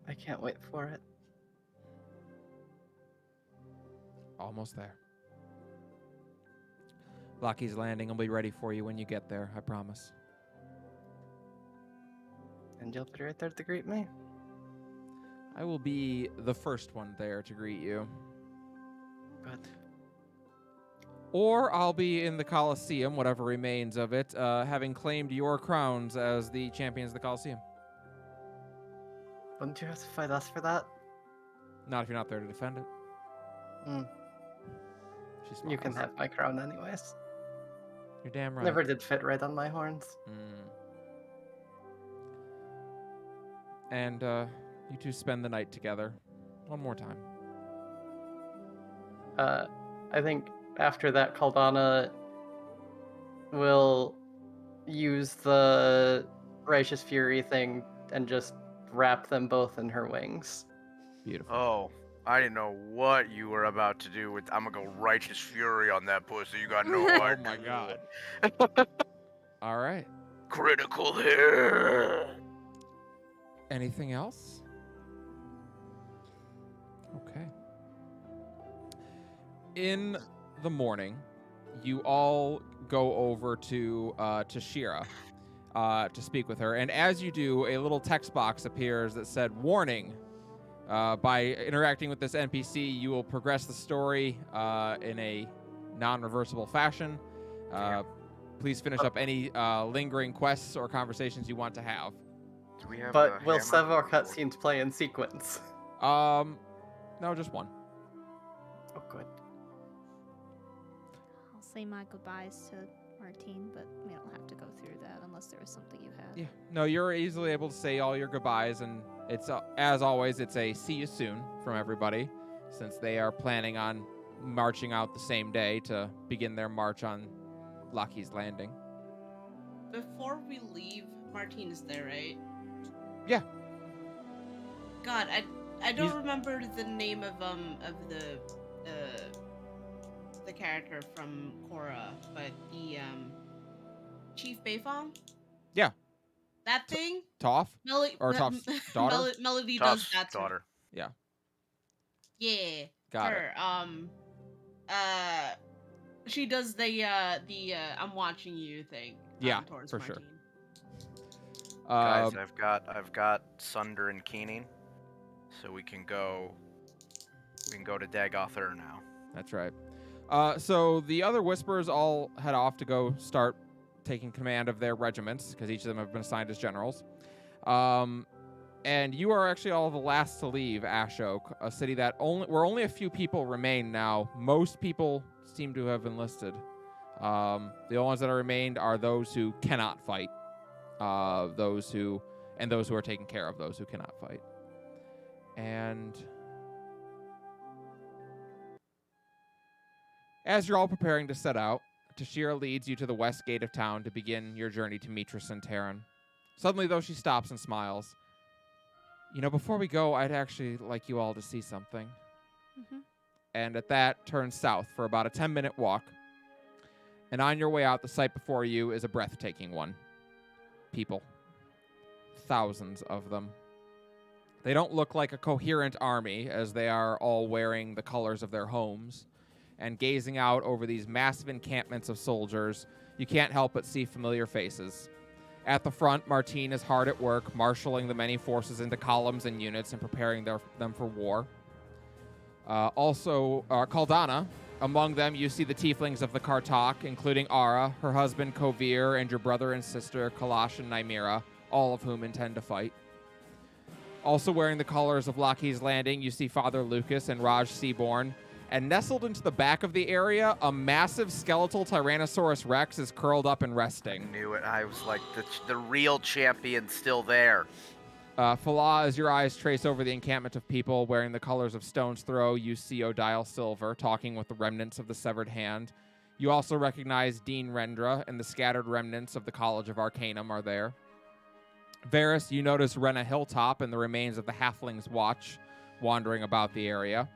I can't wait for it. Almost there. Lockheed's Landing will be ready for you when you get there, I promise. And you'll be right there to greet me? I will be the first one there to greet you. Good. Or I'll be in the Colosseum, whatever remains of it, having claimed your crowns as the champions of the Colosseum. Wouldn't you have to fight us for that? Not if you're not there to defend it. Mm. She You can smiles. have my crown anyways. You're damn right. Never did fit right on my horns. And you two spend the night together. One more time. I think after that, Caldana will use the Righteous Fury thing and just wrap them both in her wings. Beautiful. Oh, I didn't know what you were about to do with. I'm gonna go righteous fury on that pussy. You got no idea. Oh my god. All right. Critical hit. Anything else? Okay. In the morning, you all go over to Shira to speak with her, and as you do, a little text box appears that said, "Warning. By interacting with this NPC, you will progress the story in a non-reversible fashion. Please finish up any lingering quests or conversations you want to have." Do we have But a will hammer? several cutscenes play in sequence? No, just one. Oh, good. I'll say my goodbyes to Martine, but we don't have to go through that unless there was something you had. Yeah. No, you're easily able to say all your goodbyes, and it's as always, it's a see you soon from everybody, since they are planning on marching out the same day to begin their march on Lockheed's Landing. Before we leave, Martine is there, right? Yeah. God, I don't He's- remember the name of the character from Korra, but the Chief Beifong. Yeah. That thing. Toph? Melody Or Toph's daughter? Melody does Toph's that. daughter. Yeah. Got her. She does the I'm watching you thing. Yeah, towards for sure. Martine. Guys, I've got Sunder and Keening, so we can go to Dagoth Ur now. That's right. So the other Whisperers all head off to go start taking command of their regiments, because each of them have been assigned as generals. And you are actually all the last to leave Ashok, a city that where only a few people remain now. Most people seem to have enlisted. The only ones that are remained are those who cannot fight, those who are taking care of those who cannot fight. And as you're all preparing to set out, Tashira leads you to the west gate of town to begin your journey to Mitras and Terran. Suddenly, though, she stops and smiles. You know, before we go, I'd actually like you all to see something. Mm-hmm. And at that, turn south for about a 10-minute walk. And on your way out, the sight before you is a breathtaking one. People. Thousands of them. They don't look like a coherent army, as they are all wearing the colors of their homes. And gazing out over these massive encampments of soldiers, you can't help but see familiar faces. At the front, Martine is hard at work, marshaling the many forces into columns and units and preparing them for war. Also, Caldana. Among them, you see the tieflings of the Kartak, including Ara, her husband Kovir, and your brother and sister Kalash and Nymira, all of whom intend to fight. Also wearing the colors of Lockheed's Landing, you see Father Lucas and Raj Seaborn. And nestled into the back of the area, a massive skeletal Tyrannosaurus Rex is curled up and resting. Knew it. I was like, the real champion's still there. Falah, as your eyes trace over the encampment of people wearing the colors of Stone's Throw, you see Odile Silver talking with the remnants of the severed hand. You also recognize Dean Rendra, and the scattered remnants of the College of Arcanum are there. Varys, you notice Rena Hilltop and the remains of the Halfling's Watch wandering about the area.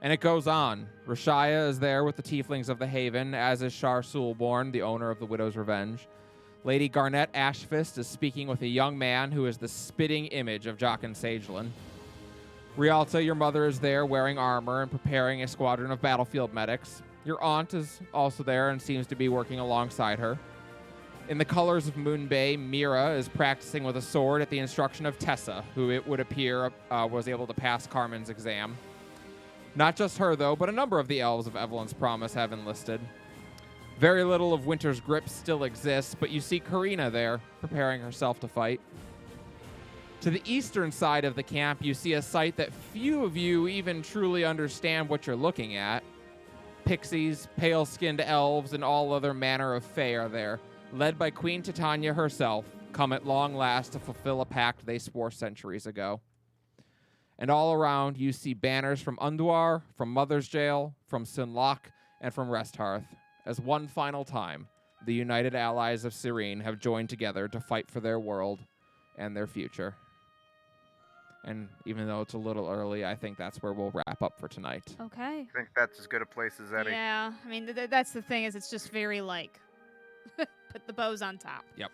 And it goes on. Rashaya is there with the tieflings of the Haven, as is Shar Sulborn, the owner of the Widow's Revenge. Lady Garnett Ashfist is speaking with a young man who is the spitting image of Jaqen Sagelin. Rialta, your mother, is there wearing armor and preparing a squadron of battlefield medics. Your aunt is also there and seems to be working alongside her. In the colors of Moon Bay, Mira is practicing with a sword at the instruction of Tessa, who it would appear was able to pass Carmen's exam. Not just her, though, but a number of the elves of Evelyn's Promise have enlisted. Very little of Winter's grip still exists, but you see Karina there, preparing herself to fight. To the eastern side of the camp, you see a sight that few of you even truly understand what you're looking at. Pixies, pale-skinned elves, and all other manner of fae are there, led by Queen Titania herself, come at long last to fulfill a pact they swore centuries ago. And all around, you see banners from Unduar, from Mother's Jail, from Sinlock, and from Resthearth, as one final time, the united allies of Serene have joined together to fight for their world and their future. And even though it's a little early, I think that's where we'll wrap up for tonight. Okay. I think that's as good a place as any. Yeah, I mean, that's the thing is it's just very, like, put the bows on top. Yep.